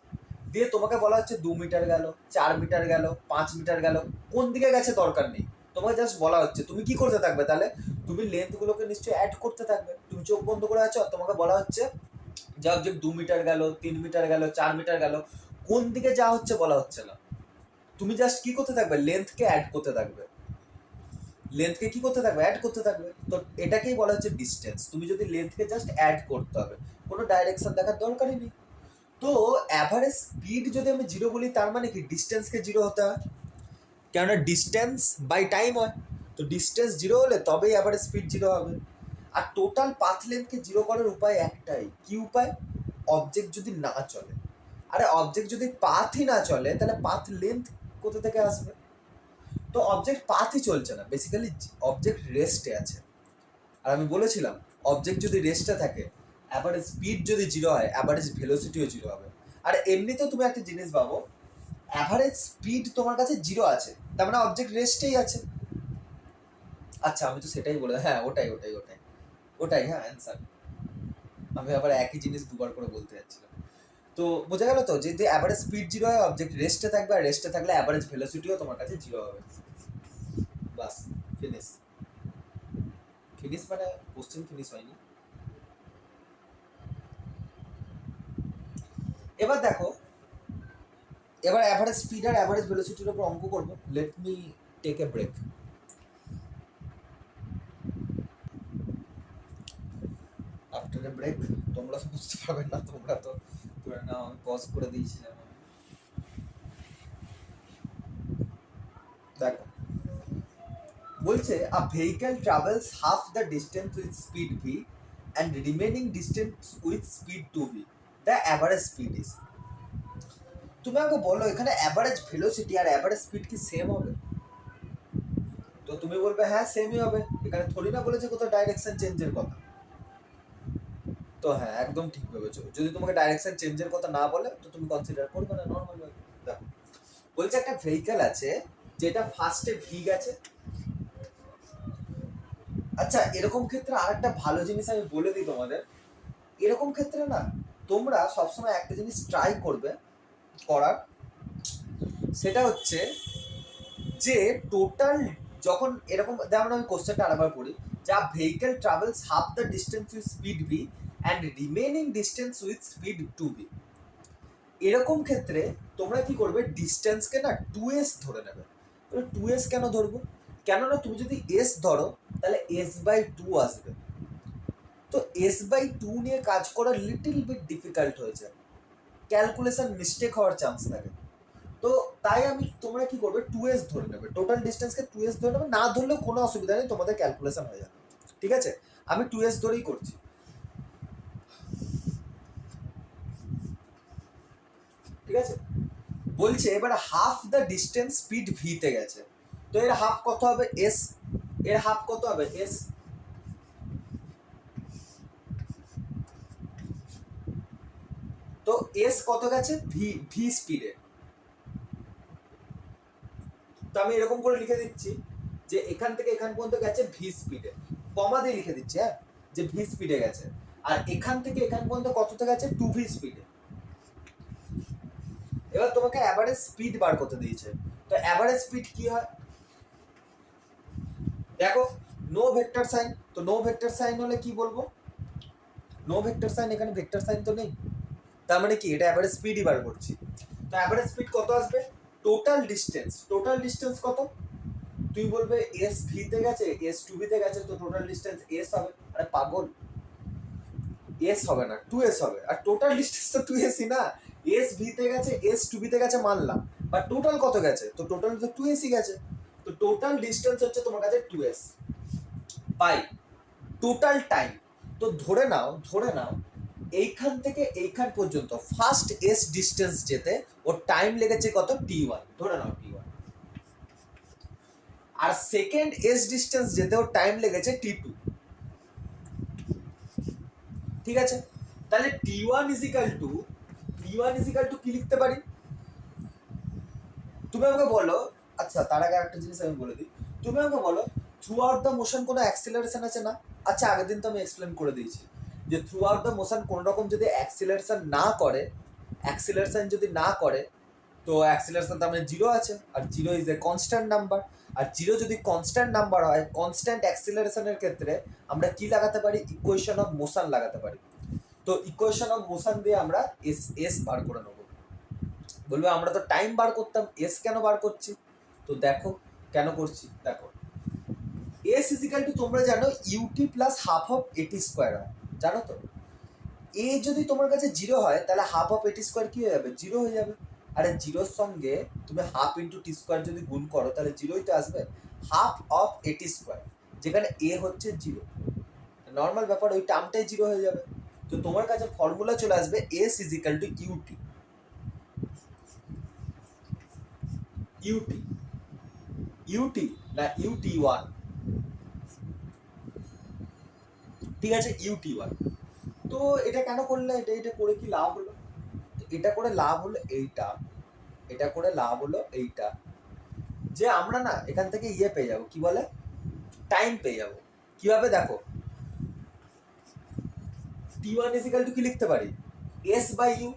Speaker 1: দিয়ে তোমাকে বলা হচ্ছে 2 মিটার গেল, 4 মিটার গেল, 5 মিটার গেল, কোন দিকে গেছে দরকার নেই, তোমাকে জাস্ট বলা হচ্ছে। তুমি কি করতে থাকবে তাহলে? তুমি লেন্থ গুলোকে নিশ্চয়ই অ্যাড করতে থাকবে। তুমি চোখ বন্ধ করে আছো, আর তোমাকে বলা হচ্ছে যে অবজেক্ট 2 মিটার গেল, 3 মিটার গেল, 4 মিটার গেল, কোন দিকে যা হচ্ছে বলা হচ্ছে না। তুমি জাস্ট কি করতে থাকবে? লেন্থকে অ্যাড করতে থাকবে। লেন্থকে কি করতে থাকবে? অ্যাড করতে থাকবে। তো এটাকেই বলা হচ্ছে ডিস্টেন্স। তুমি যদি লেন্থকে জাস্ট অ্যাড করতে হবে, কোনো ডাইরেকশন দেখার দরকারই নেই। তো অ্যাভারেজ স্পিড যদি আমি 0 বলি, তার মানে কি ডিস্টেন্সকে 0 হতে হয়, কেননা ডিস্টেন্স বাই টাইম হয়। তো ডিস্টেন্স 0 হলে তবেই অ্যাভারেজ স্পিড 0 হবে। আর টোটাল পাথ লেন্থকে 0 করার উপায় একটাই। কি উপায়? অবজেক্ট যদি না চলে। আরে অবজেক্ট যদি পাথই না চলে, তাহলে পাথ লেন্থ কোথা থেকে আসবে? তো অবজেক্ট পাথই চলছে না, বেসিক্যালি অবজেক্ট রেস্টে আছে। আর আমি বলেছিলাম অবজেক্ট যদি রেস্টে থাকে, অ্যাভারেজ স্পিড যদি 0 হয়, অ্যাভারেজ ভেলোসিটিও 0 হবে। আর এমনিতেও তুমি একটা জিনিস ভাবো, অ্যাভারেজ স্পিড তোমার কাছে 0 আছে, তার মানে অবজেক্ট রেস্টেই আছে। আচ্ছা আমি তো সেটাই বলে, হ্যাঁ ওটাই ওটাই ওটাই ওটাই, হ্যাঁ অ্যান্সার। আমি আবার একই জিনিস দুবার করে বলতে যাচ্ছিলাম। তো বোঝা গেল তো, যদি অ্যাভারেজ স্পিড 0 হয়, অবজেক্ট রেস্টে থাকবে, আর রেস্টে থাকলে অ্যাভারেজ ভেলোসিটিও তোমার কাছে 0 হবে। বাস, ফিনিশ। ফিনিশ মানে কোশ্চেন ফিনিশ হয়নি। এবার দেখো, এবার অ্যাভারেজ স্পিড আর অ্যাভারেজ ভেলোসিটির উপর অঙ্ক করবো। Let me take a break. After a break তোমরা তো বুঝতে পারবে না, তোমরা তো ধরে নাও আমি পজ করে দিয়েছিলাম। দেখো বলছে a vehicle travels half the distance with speed V and remaining distance with speed 2v, the average speed is. তুমি আমাকে বলো এখানে অ্যাভারেজ ভেলোসিটি আর অ্যাভারেজ স্পিড কি সেম হবে? তো তুমি বলবে হ্যাঁ সেমই হবে, এখানে থোড়ি না বলেছে কোথাও ডাইরেকশন চেঞ্জের কথা। তো হ্যাঁ একদম ঠিক ভেবেছো, যদি তোমাকে ডাইরেকশন চেঞ্জের কথা না বলে তো তুমি কনসিডার করবে না নর্মাল ভাবে। দেখো বলছে একটা ভেহিকল আছে যেটা ফার্স্টে ভি গেছে। আচ্ছা এরকম ক্ষেত্রে আরেকটা ভালো জিনিস আমি বলে দিই তোমাদের, এরকম ক্ষেত্রে না তোমরা সবসময় একটা জিনিস ট্রাই করবে করার, সেটা হচ্ছে যে টোটাল যখন এরকম, যেমন আমি কোশ্চেনটা আরেকবার পড়ি, যা vehicle travels half the distance with speed V and remaining distance with speed 2v, এরকম ক্ষেত্রে তোমরা কি করবে? ডিস্টেন্সকে না 2s ধরে নেবে। 2s কেন ধরবো? কেননা তুমি যদি s ধরো তাহলে s/2 আসবে। তো s/2 নিয়ে কাজ করা লিটল বিট ডিফিকাল্ট হয়ে যায়, ক্যালকুলেশন মিস্টেক হওয়ার চান্স থাকে। তো তাই আমি, তোমরা কি করবে? 2s ধরে নেবে, টোটাল ডিস্টেন্সকে 2s ধরে নেবে, না ধরলেও কোনো অসুবিধা নেই, তোমাদের ক্যালকুলেশন হয়ে যাবে। ঠিক আছে, আমি 2s ধরেই করছি। ঠিক আছে, বলছে এবার হাফ দ্য ডিস্টেন্স স্পিড ভিতে গেছে, তো এর হাফ কত হবে? এস। এর হাফ কত হবে? এস। তো এস কত গেছে? ভি, ভি স্পিডে। তো আমি এরকম করে লিখে দিচ্ছি যে এখান থেকে এখান পর্যন্ত গেছে ভি স্পিডে, কমা দিয়ে লিখে দিচ্ছি, হ্যাঁ, যে ভি স্পিডে গেছে। আর এখান থেকে এখান পর্যন্ত কততে গেছে? 2v স্পিডে। এবার তোমাকে অ্যাভারেজ স্পিড বার করতে দিয়েছে। তো অ্যাভারেজ স্পিড কি হয়? দেখো নো ভেক্টর সাইন, তো নো ভেক্টর সাইন হলে কি বলবো? নো ভেক্টর সাইন, এখানে ভেক্টর সাইন তো নেই, তার মানে কি এটা অ্যাভারেজ স্পিডই বার করছি। তো অ্যাভারেজ স্পিড কত আসবে? টোটাল ডিস্টেন্স, টোটাল ডিস্টেন্স কত? তুই বলবে এস ভিতে গেছে, এস 2v তে গেছে, তো টোটাল ডিস্টেন্স এস হবে। আরে পাগল, এস হবে না, 2s হবে। আর টোটাল ডিস্টেন্স তো 2s ই না, এস ভিতে গেছে, এস 2v তে গেছে মানলাম, বাট টোটাল কত গেছে? তো টোটাল তো 2s ই গেছে। তো টোটাল ডিস্টেন্স হচ্ছে তোমার কাছে 2s বাই টোটাল টাইম। তো ধরে নাও, ধরে নাও এইখান থেকে এইখান পর্যন্ত ফার্স্ট এস ডিস্টেন্স যেতে ওর টাইম লেগেছে কত? t1, ধরে নাও t1। আর সেকেন্ড এস ডিস্টেন্স যেতে ওর টাইম লেগেছে t2। ঠিক আছে, তাহলে t1 কি লিখতে পারি? তুমি আমাকে বলো, আচ্ছা তার আগে একটা জিনিস আমি বলে দিই, তুমি আমাকে বলো থ্রু আউট দ্য মোশন কোনো অ্যাক্সিলারেশন আছে না? আচ্ছা আগের দিন তো আমি এক্সপ্লেন করে দিয়েছি, যে থ্রু আউট দ্য মোশন কোন রকম যদি অ্যাক্সিলারেশন যদি না করে তো অ্যাক্সিলারেশন তার মানে জিরো আছে, আর zero is a constant number. আর জিরো যদি কনস্ট্যান্ট নাম্বার হয়, কনস্ট্যান্ট অ্যাক্সিলারেশনের ক্ষেত্রে আমরা কি লাগাতে পারি? ইকুয়েশন অফ মোশন লাগাতে পারি। তো ইকুয়েশন অফ মোশন দিয়ে আমরা এস বার করে নেবো। বলবে আমরা তো টাইম বার করতাম, এস কেন বার করছি? তো দেখো কেন করছি, দেখো এস ইজিক্যাল টু তোমরা জানো ইউটি প্লাস হাফ অফ এটি স্কোয়ার হয়, জানো তো? এ যদি তোমার কাছে জিরো হয় তাহলে হাফ অফ এটি স্কোয়ার কি হয়ে যাবে? জিরো হয়ে যাবে। আরে জিরোর সঙ্গে তুমি হাফ ইন্টু টি স্কোয়ার যদি গুণ করো তাহলে জিরোই তো আসবে। হাফ অফ এটি স্কোয়ার, যেখানে এ হচ্ছে জিরো, নর্মাল ব্যাপার, ওই টার্মটাই জিরো হয়ে যাবে। তো তোমার কাছে ফর্মুলা চলে আসবে s is equal to u t, u t u t না ইউটি ওয়ান, ঠিক আছে, ইউটি ওয়ান। তো এটা কেন করলে? এটা করে কি লাভ হলো? এটা করে লাভ হলো এইটা, এটা করে লাভ হলো এইটা, যে আমরা না এখান থেকে ইয়ে পেয়ে যাবো, কি বলে, টাইম পেয়ে যাবো। কিভাবে? দেখো টি ওয়ান ইজিক্যাল টু কি লিখতে পারি? S by u.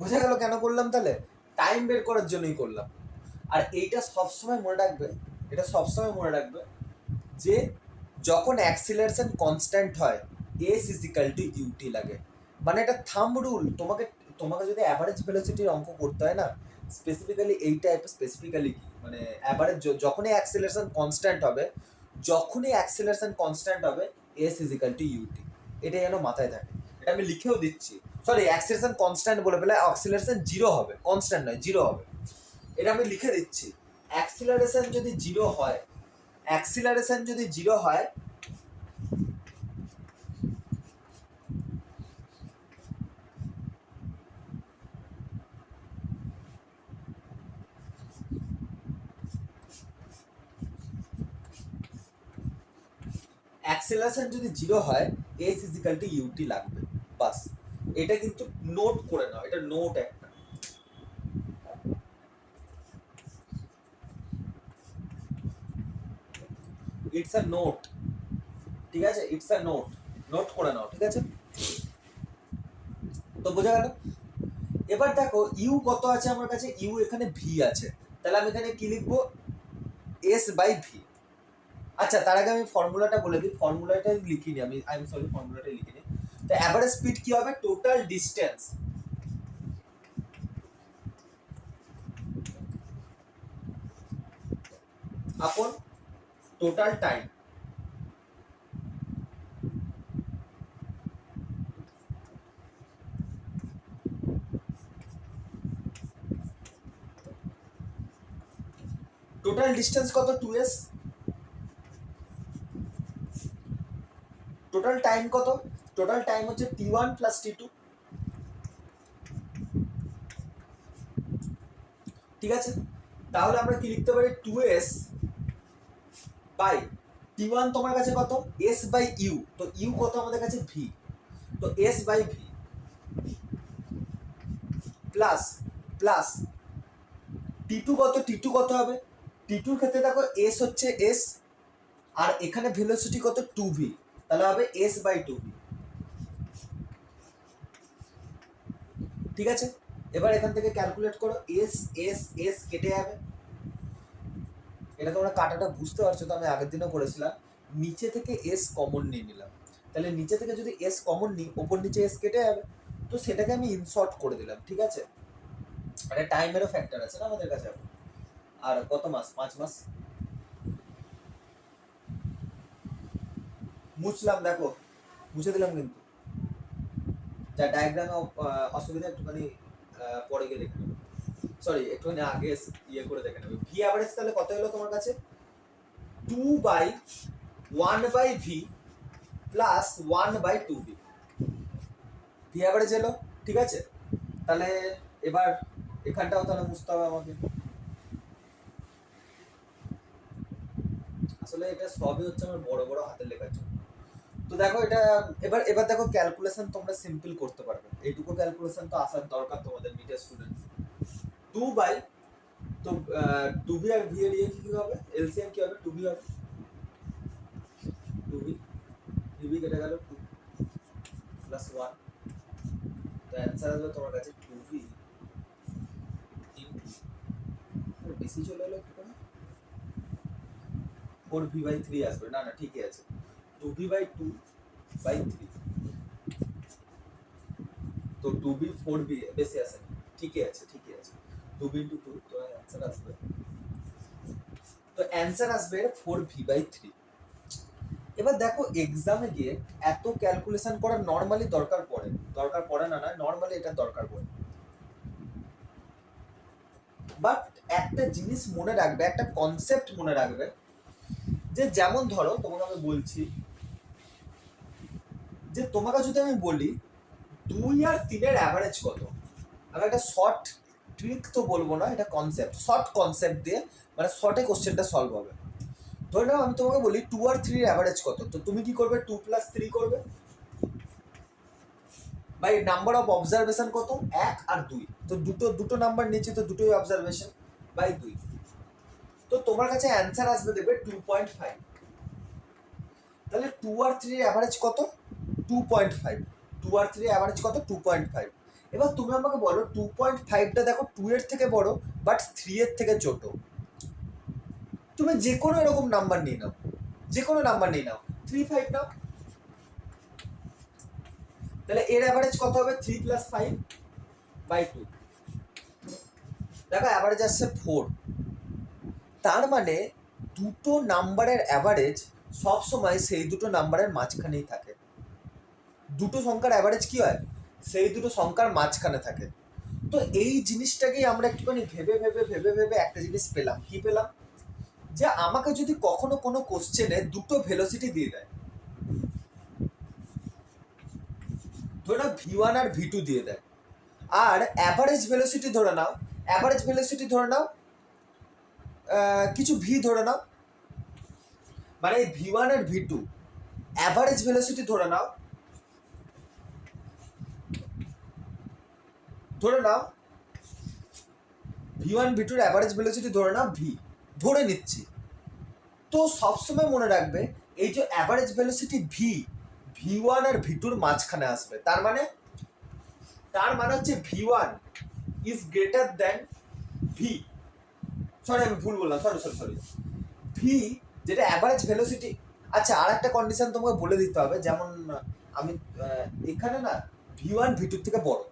Speaker 1: বোঝা গেল কেন করলাম? তাহলে টাইম বের করার জন্যই করলাম। আর এইটা সবসময় মনে রাখবে, এটা সবসময় মনে রাখবে যে যখন অ্যাক্সিলারেশন কনস্ট্যান্ট হয় এস ইজিক্যাল টু ইউটি লাগে। মানে এটা থাম্ব রুল। তোমাকে তোমাকে যদি অ্যাভারেজ ভেলোসিটির অঙ্ক করতে হয় না, স্পেসিফিক্যালি এই টাইপের, স্পেসিফিক্যালি মানে অ্যাভারেজ যখনই অ্যাক্সিলারেশন কনস্ট্যান্ট হবে, এস ইজিক্যাল টু ইউটি, এটা যেন মাথায় থাকে। এটা আমি লিখেও দিচ্ছি, সরি অ্যাক্সিলারেশন কনস্ট্যান্ট বলে ফেলে, অ্যাক্সিলারেশন জিরো হবে, কনস্ট্যান্ট নয়, জিরো হবে। এটা আমি লিখে দিচ্ছি। অ্যাক্সিলারেশন যদি জিরো হয়, অ্যাক্সিলারেশন যদি জিরো হয়, অ্যাক্সেলারেশন যদি জিরো হয় এস ইজিক্যাল টু ইউটি লাগবে, বাস। এটা কিন্তু নোট করে নাও, এটা নোট একটা, ইটস আ নোট, ঠিক আছে, ইটস আ নোট, নোট করে নাও, ঠিক আছে? তো বোঝা গেল। এবার দেখো ইউ কত আছে আমার কাছে? ইউ এখানে ভি আছে, তাহলে আমি এখানে কি লিখবো? S by v. আচ্ছা তার আগে আমি ফর্মুলাটা বলে দিই, ফর্মুলাটা লিখিনি আমি, আই এম সরি, ফর্মুলাটা লিখিনি। তো অ্যাভারেজ স্পিড কি হবে? টোটাল ডিস্টেন্স আপন টোটাল টাইম। টোটাল ডিস্টেন্স কত? 2s। টোটাল টাইম কত? টোটাল টাইম হচ্ছে t1 প্লাস t2, ঠিক আছে? তাহলে আমরা কি লিখতে পারি? 2s বাই t1 তোমার কাছে কত? s by u. তো ইউ কত আমাদের কাছে? v। তো s by v plus plus t2 কত? t2 কত হবে? t2 এর ক্ষেত্রে দেখো s হচ্ছে s, আর এখানে ভেলোসিটি কত? 2v, তাহলে হবে s বাই 2v, ঠিক আছে? এবার এখান থেকে ক্যালকুলেট করো, এস এস এস কেটে যাবে। এটা তোমরা কাটাটা বুঝতে পারছো তো? আমি আগের দিনও করেছিলাম, নিচে থেকে এস কমন নিয়ে নিলাম, তাহলে নিচে থেকে যদি এস কমন নিই, ওপর নিচে এস কেটে যাবে, তো সেটাকে আমি ইনসর্ট করে দিলাম, ঠিক আছে? মানে টাইমেরও ফ্যাক্টর আছে না আমাদের কাছে এখন। আর কত মাস? 5 মাস। মুছলাম, দেখো মুছে দিলাম কিন্তু, যা ডায়াগ্রামে অসুবিধা একটুখানি পরে গিয়ে দেখে নেবে, সরি একটুখানি আগে ইয়ে করে দেখে নেবে। ভি অ্যাভারেজ তাহলে কত হলো তোমার কাছে? 2/1/v plus 1/2v, V average এলো, ঠিক আছে? তাহলে এবার এখানটাও তাহলে বুঝতে হবে আমাকে। আসলে এটা সবই হচ্ছে আমার বড় বড় হাতের লেখার জন্য। তো দেখো এটা, এবার এবার দেখো ক্যালকুলেশন তোমরা সিম্পল করতে পারবে, এইটুকু ক্যালকুলেশন তো আসার দরকার তোমাদের মিডিয়া স্টুডেন্ট। 2 বাই, তো 2v আর v এর ইয়ে কি হবে? এলসিএম কি হবে? 2v হবে, 2v 3b কেটে গেল 2 প্লাস 1, তো অ্যান্সার আসবে তোমার কাছে 2b ইনটু, বেশি চলে এলো কি করে, 4b/3 আসবে। না না ঠিকই আছে, 2b/2/3, তো 2b 4b বেশি আসে, ঠিকই আছে ঠিকই আছে, 2b * 2, তো অ্যান্সার আসবে, তো অ্যান্সার আসবে 4b/3। এবার দেখো এক্সামে গিয়ে এত ক্যালকুলেশন করার নর্মালি দরকার পড়ে না, নর্মালি এটা দরকার পড়ে, বাট একটা জিনিস মনে রাখবে, একটা কনসেপ্ট মনে রাখবে, যে যেমন ধরো তোমাকে আমি বলছি যে তোমাকে যদি আমি বলি 2 আর 3 এর অ্যাভারেজ কত, আমি একটা শর্ট ট্রিক তো বলবো না, এটা কনসেপ্ট, শর্ট কনসেপ্ট দিয়ে মানে শর্টে কোশ্চেনটা সলভ হবে। ধরে নাও আমি তোমাকে বলি 2 আর 3 এর অ্যাভারেজ কত, তো তুমি কি করবে, 2 + 3 করবে, বাই নাম্বার অফ অবজারভেশন কত, 1 আর 2, তো দুটো নাম্বার নিচে, তো দুটোই অবজারভেশন, বাই 2, তো তোমার কাছে অ্যান্সার আসবে দেবে 2.5। তাহলে 2 আর 3 এর অ্যাভারেজ কত, 2.5, 2 আর 3 এর অ্যাভারেজ কত, 2.5। এবার তুমি আমাকে বলো 2.5টা দেখো 2 এর থেকে বড় বাট 3 এর থেকে ছোট, তুমি যে কোনো এরকম নাম্বার নিয়ে নাও, যে কোনো নাম্বার নিয়ে নাও, 3, 5 নাও, তাহলে এর অ্যাভারেজ কত হবে, 3 + 5/2, দেখো অ্যাভারেজ আসছে 4, তার মানে দুটো নাম্বারের অ্যাভারেজ সবসময় সেই দুটো নাম্বারের মাঝখানেই থাকে, দুটো সংখ্যার অ্যাভারেজ কি হয়, সেই দুটো সংখ্যার মাঝখানে থাকে। তো এই জিনিসটাকেই আমরা একটুখানি ভেবে ভেবে ভেবে ভেবে একটা জিনিস পেলাম, কি পেলাম, যে আমাকে যদি কখনো কোনো কোশ্চেনে দুটো ভেলোসিটি দিয়ে দেয়, ধরে নাও v1 আর v2 দিয়ে দেয়, আর অ্যাভারেজ ভেলোসিটি ধরে নাও, অ্যাভারেজ ভেলোসিটি ধরে নাও কিছু v ধরে নাও, মানে v1 আর v2 অ্যাভারেজ ভেলোসিটি ধরে নাও, v1 v2 এর অ্যাভারেজ ভেলোসিটি ধরে নাও v, ধরে নিচ্ছি। তো সবসময় মনে রাখবে এই যে অ্যাভারেজ ভেলোসিটি v1 আর v2 এর মাঝখানে আসবে, তার মানে হচ্ছে v1 is greater than v, sorry আমি ভুল বললাম, সরি v যেটা অ্যাভারেজ ভেলোসিটি। আচ্ছা আর একটা কন্ডিশন তোমাকে বলে দিতে হবে, যেমন আমি এখানে না v1 v2 থেকে বড়,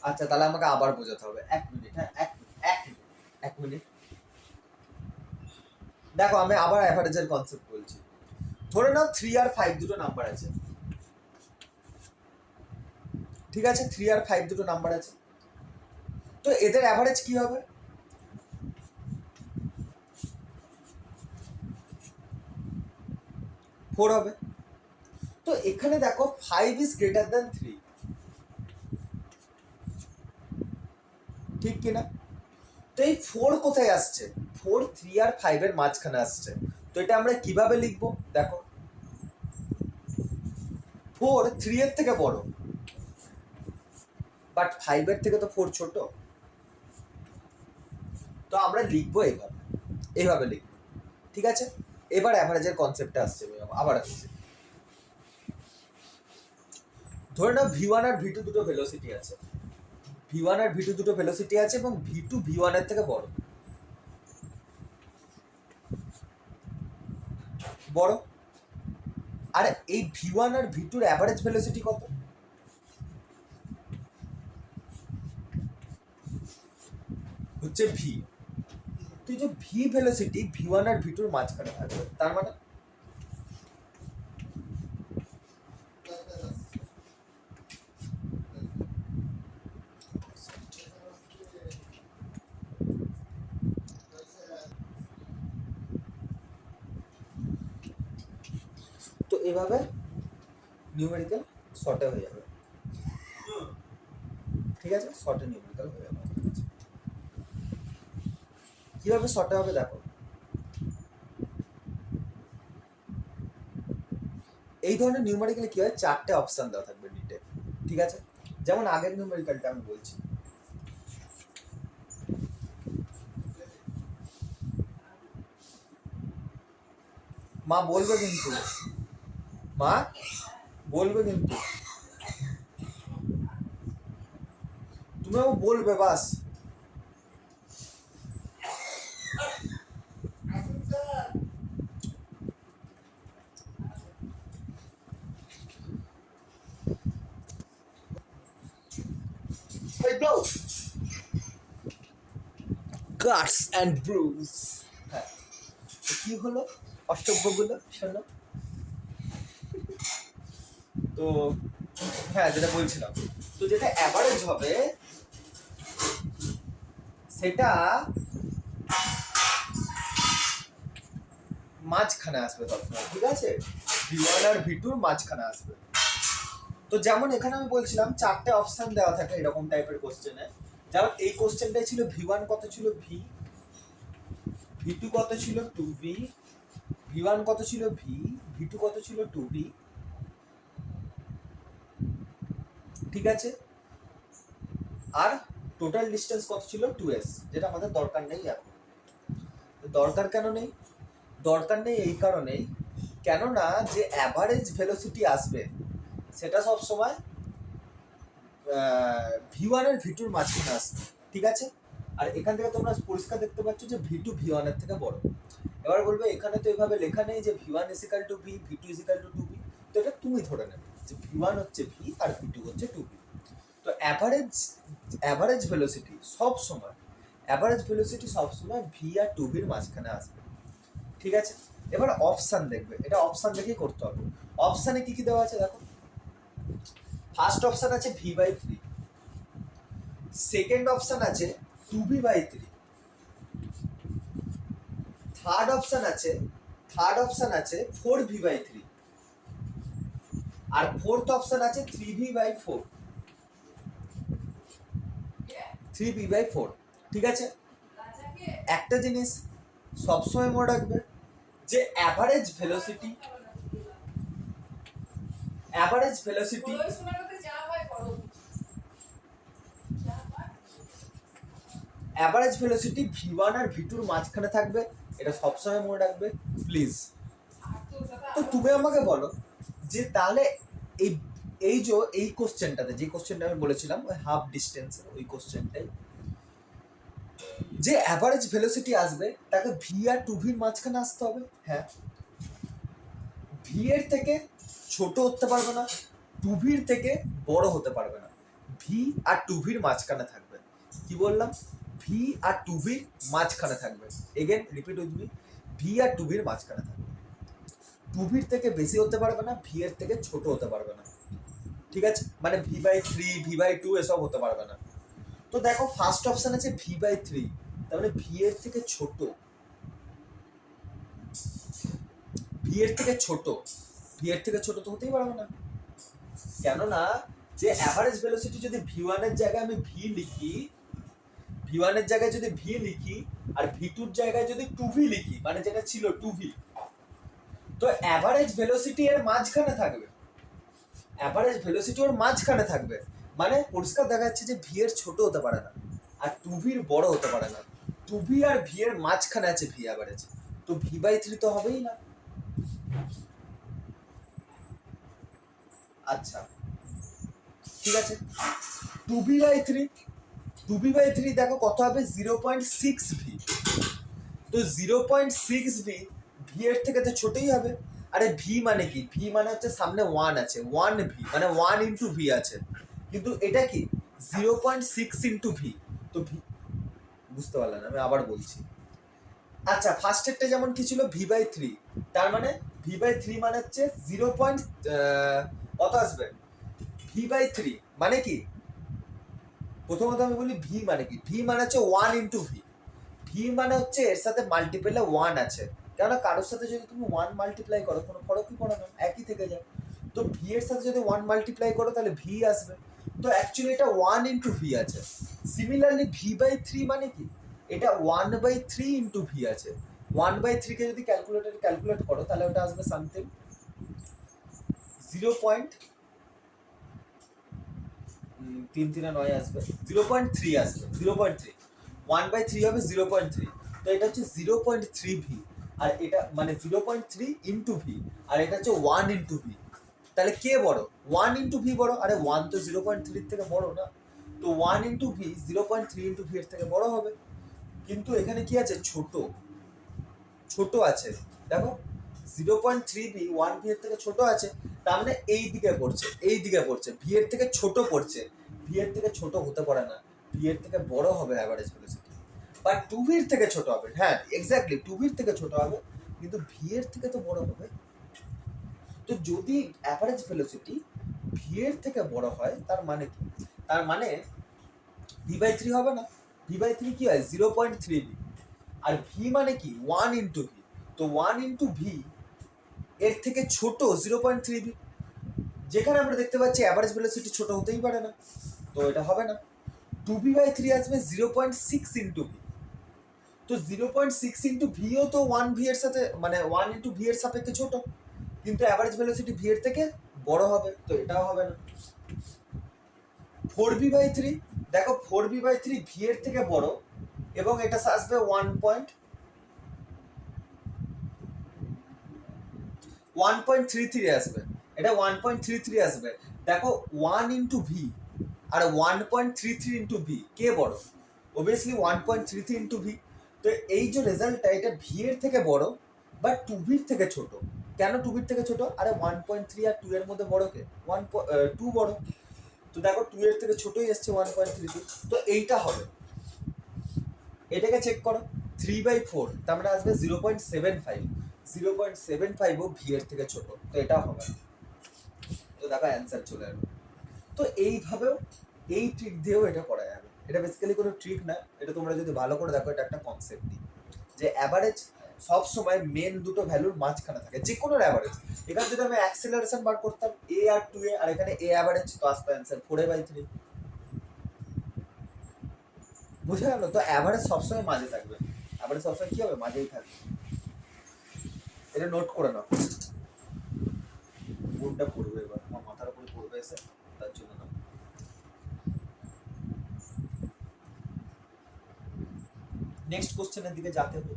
Speaker 1: আচ্ছা তাহলে আমাকে আবার বোঝাতে হবে, 1 মিনিট, হ্যাঁ 1 মিনিট, দেখো আমি আবার অ্যাভারেজের কনসেপ্ট বলছি। ধরে নাও 3 আর 5 দুটো নাম্বার আছে, ঠিক আছে, 3 আর 5 দুটো নাম্বার আছে, তো এদের অ্যাভারেজ কি হবে, ফোর হবে। তো এখানে দেখো 5 ইজ গ্রেটার দ্যান 3, ঠিক কিনা, তো এই 4 কোথায় আসছে, 4 3 আর 5 এর মাঝখানে আসছে, তো এটা আমরা কিভাবে লিখবো, দেখো 4 3 এর থেকে বড় বাট 5 এর থেকে তো 4 ছোট, তো আমরা লিখবো এইভাবে লিখবো, ঠিক আছে। এবার অ্যাভারেজের কনসেপ্টটা আসছে, আবার আসছে, ধরে নাও v1 আর v2 দুটো ভেলোসিটি আছে, v1 আর v2 দুটো ভেলোসিটি আছে এবং v2 v1 এর থেকে বড়, আর এই v1 আর v2 এর অ্যাভারেজ ভেলোসিটি কত, হচ্ছে v, তো এই যে v ভেলোসিটি v1 আর v2 এর মাঝখানে থাকবে, তার মানে তো এভাবে নিউমেরিক্যাল শর্টে হয়ে যাবে, ঠিক আছে, শর্টে নিউমেরিক্যাল হয়ে যাবে। কিভাবে শর্টে হবে দেখো, এই ধরনের নিউমেরিক্যালে কি হয়, 4টে অপশন দেওয়া থাকবে নিটে, ঠিক আছে, যেমন আগের নিউমেরিক্যালটা আমি বলছি, মা বলবে কিন্তু, মা বলবে কিন্তু, তুমিও বলবে বাস। Katz and Brugge. হ্যাঁ, তো কি হলো অষ্টব্যগুলো শোনো। তো হ্যাঁ, যেটা বলছিলাম, তো যেটা অ্যাভারেজ হবে সেটা মাঝখানে আসবে সবসময়, ঠিক আছে? V1 আর V2 মাঝখানে আসবে। তো যেমন এখানে আমি বলছিলাম চারটে অপশন দেওয়া থাকে এরকম টাইপের কোশ্চেনে। যেমন এই কোশ্চেনটাই ছিল V1 কত ছিল V, V2 কত ছিল 2V, V1 কত ছিল V, V2 কত ছিল 2V, ঠিক আছে? আর টোটাল ডিস্টেন্স কত ছিল 2s, যেটা আমাদের দরকার নেই এখন। দরকার কেন নেই? দরকার নেই এই কারণেই, কেননা যে অ্যাভারেজ ভেলোসিটি আসবে সেটা সব সময় V1 আর V2 মাঝখানে আসবে, ঠিক আছে? আর এখান থেকে তোমরা পরিষ্কার দেখতে পাচ্ছ যে V2 V1 এর থেকে বড়। এবার বলবে এখানে তো এভাবে লেখা নেই যে V1 = V, V2 = 2V, তো এটা তুমি ধরে নেবে যে V1 হচ্ছে V আর V2 হচ্ছে 2V। তো অ্যাভারেজ ভেলোসিটি সব সময় V আর 2V মাঝখানে আসবে, ঠিক আছে? এবার অপশন দেখবে, এটা অপশন দেখেই করতে হবে। অপশনে কি কি দেওয়া আছে দেখো। ফার্স্ট অপশন আছে V/3, সেকেন্ড অপশন আছে 2V/3, থার্ড অপশন আছে 4V/3, আর ফোর্থ অপশন আছে 3V/4, ঠিক আছে? একটা জিনিস সবসময় মনে রাখবে যে অ্যাভারেজ ভেলোসিটি V1 আর V2 মাঝখানে থাকবে, এটা সবসময় মনে রাখবে প্লিজ। তো তুমি আমাকে বলো যে তাহলে এই এই কোশ্চেনটাতে, যে কোশ্চেনটা আমি বলেছিলাম ওই হাফ ডিস্টেন্স, ওই কোশ্চেনটাই যে অ্যাভারেজ ভেলোসিটি আসবে তাকে V আর 2Vর মাঝখানে আসতে হবে। হ্যাঁ, V এর থেকে ছোট হতে পারবে না, 2Vর থেকে বড় হতে পারবে না, V আর 2Vর মাঝখানে থাকবে। কি বললাম? V আর 2Vর মাঝখানে থাকবে। Again repeat with me, V আর 2Vর মাঝখানে থাকবে। 2Vর থেকে বেশি হতে পারবে না, V এর থেকে ছোট হতে পারবে না, ঠিক আছে? মানে V/3, V/2 এসব হতে পারবে না। তো দেখো ফার্স্ট অপশন আছে V/3, তার মানে V এর থেকে ছোট, V এর থেকে ছোট তো হতেই পারবে না। কেননা যে অ্যাভারেজ ভেলোসিটি যদি V1 এর জায়গায় আমি V লিখি, আর V2 এর জায়গায় যদি 2V লিখি, মানে যেটা ছিল 2V, তো অ্যাভারেজ ভেলোসিটি এর মাঝখানে থাকবে, মানে পরিষ্কার দেখা যাচ্ছে যে V এর ছোট হতে পারে না আর 2Vর বড় হতে পারে না। 2V আর V এর মাঝখানে আছে V অ্যাভারেজ, তো V/3 তো হবেই না। আচ্ছা ঠিক আছে, 2V/3 দেখো কত হবে 0.6V। তো 0.6V V এর থেকে তো ছোটই হবে। আরে V মানে কি? V মানে হচ্ছে সামনে 1 আছে, 1V মানে 1 ইন্টু V আছে, কিন্তু এটা কি 0.6 ইন্টু V। তো V বুঝতে পারলেন, আমি আবার বলছি। আচ্ছা ফার্স্ট এরটা যেমন কি ছিল V/3, তার মানে V/3 মানে হচ্ছে 0. কত আসবে V/3 মানে কি? প্রথমত আমি বলি V মানে কি। V মানে হচ্ছে 1 ইন্টু V। V মানে হচ্ছে এর সাথে মাল্টিপলে 1 আছে, কেননা কারোর সাথে যদি তুমি 1 মাল্টিপ্লাই করো কোনো ফরকই পড়ে না, একই থেকে যায়। তো V এর সাথে যদি 1 মাল্টিপ্লাই করো তাহলে V আসবে। তো অ্যাকচুয়ালি এটা 1 ইন্টু V আছে। সিমিলারলি V/3 মানে কি? এটা 1/3 ইন্টু V আছে। 1/3 কে যদি ক্যালকুলেট করো তাহলে ওটা আসবে সামথিং 0.339 আসবে, 0.3 আসবে, 0.3, 1/3 হবে 0.3, তো এটা হচ্ছে 0.3V। আর এটা মানে 0.3 ইন্টু ভি, আর এটা হচ্ছে 1 ইন্টু ভি। তাহলে কে বড়? 1 ইন্টু ভি বড়। আরে 1 তো 0.3 থেকে বড় না, তো 1 ইন্টু ভি 0.3 ইন্টু ভি এর থেকে বড় হবে। কিন্তু এখানে কি আছে? ছোট ছোট আছে। দেখো 0.3 ভি 1 ভি এর থেকে ছোট আছে, তার মানে এই দিকে পড়ছে, এই দিকে পড়ছে, ভি এর থেকে ছোট পড়ছে। ভি এর থেকে ছোট হতে পারে না, ভি এর থেকে বড় হবে অ্যাভারেজ ভেলোসিটি, বা টু ভির থেকে ছোট হবে। হ্যাঁ এক্স্যাক্টলি, টু ভির থেকে ছোট হবে, কিন্তু ভি এর থেকে তো বড় হবে। তো যদি অ্যাভারেজ ভেলোসিটি ভি এর থেকে বড় হয়, তার মানে কি? তার মানে ভি বাই থ্রি হবে না? ভি বাই থ্রি কি হয়? 0.3 ভি। আর ভি মানে কি? 1 ইন্টু ভি। তো 1 ইন্টু ভি এর থেকে ছোট 0.3 ভি, যেখানে আমরা দেখতে পাচ্ছি অ্যাভারেজ ভেলোসিটি ছোট হতেই পারে না, তো এটা হবে না। টু ভি বাই থ্রি আসবে 0.6 ইন্টু ভি। তো 0.6 ইন্টু ভিও তো 1 ভি এর সাথে মানে 1 ইন্টু ভি এর সাপেক্ষে ছোট, কিন্তু অ্যাভারেজ ভেলোসিটি ভি এর থেকে বড় হবে, তো এটাও হবে না। 4 ভি বাই থ্রি, দেখো 4 ভি বাই থ্রি ভি এর থেকে বড়, এবং এটা আসবে 1.33 আসবে, এটা 1.33 আসবে। দেখো 1 ইন্টু ভি আর 1.33 ইন্টু ভি কে বড়? Obviously 1.33 into V. তো এই যে রেজাল্টটা, এটা ভি এর থেকে বড় বা টু ভির থেকে ছোট। কেন টু ভির থেকে ছোট? আরে 1.3 আর 2 এর মধ্যে বড় কে? 2 বড়। তো দেখো 2 এর থেকে ছোটই এসছে 1.32, তো এইটা হবে। এটাকে চেক করো, 3/4, তার মানে আসবে 0.75। 0.75ও ভি এর থেকে ছোট, তো এটা হবে। তো দেখো অ্যান্সার চলে এলো। তো এইভাবেও, এই ট্রিক দিয়েও এটা করা যাবে। এটা বেসিক্যালি কোনো ট্রিক না, এটা তোমরা যদি ভালো করে দেখো, এটা একটা কনসেপ্টই, যে অ্যাভারেজ সব সময় মেন দুটো ভ্যালুর মাঝখানে থাকে, যে কোনো অ্যাভারেজ। এখানে যদি আমি অ্যাক্সেলারেশন বার করতাম এ আর 2 এ, আর এখানে এ অ্যাভারেজ, তো আসতো অ্যান্সার 4/3। বুঝে গেল? তো অ্যাভারেজ সবসময় মাঝে থাকবে, অ্যাভারেজ সবসময় কি হবে? মাঝেই থাকবে। এটা নোট করে নাও। কোনটা পড়বে এবার? আমার মাথার উপরে পড়বে এসে, তার জন্য না। নেক্সট কোশ্চেনের দিকে যেতে হবে।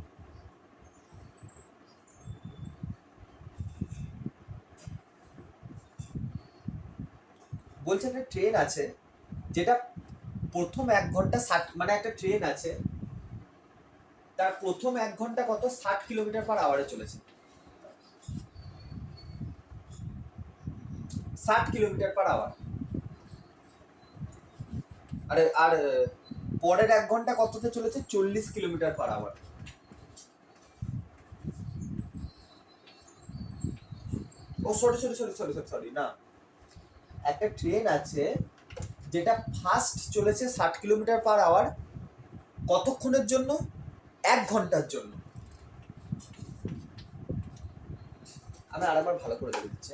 Speaker 1: বলছে একটা ট্রেন আছে, যেটা প্রথম 1 ঘন্টা 60, মানে একটা ট্রেন আছে, তার প্রথম 1 ঘন্টা কত 60 কিলোমিটার/আওয়ারে চলেছে, 60 কিলোমিটার/আওয়ার। আর আর পরের 1 ঘন্টা কততে চলেছে? 40 kilometre per hour. Oh sorry sorry sorry sorry sorry sorry না, একটা ট্রেন আছে যেটা ফার্স্ট চলেছে 60 কিলোমিটার/আওয়ার, কতক্ষণের জন্য? 1 ঘন্টার জন্য। আমি আরেকবার ভালো করে বলে দিচ্ছি।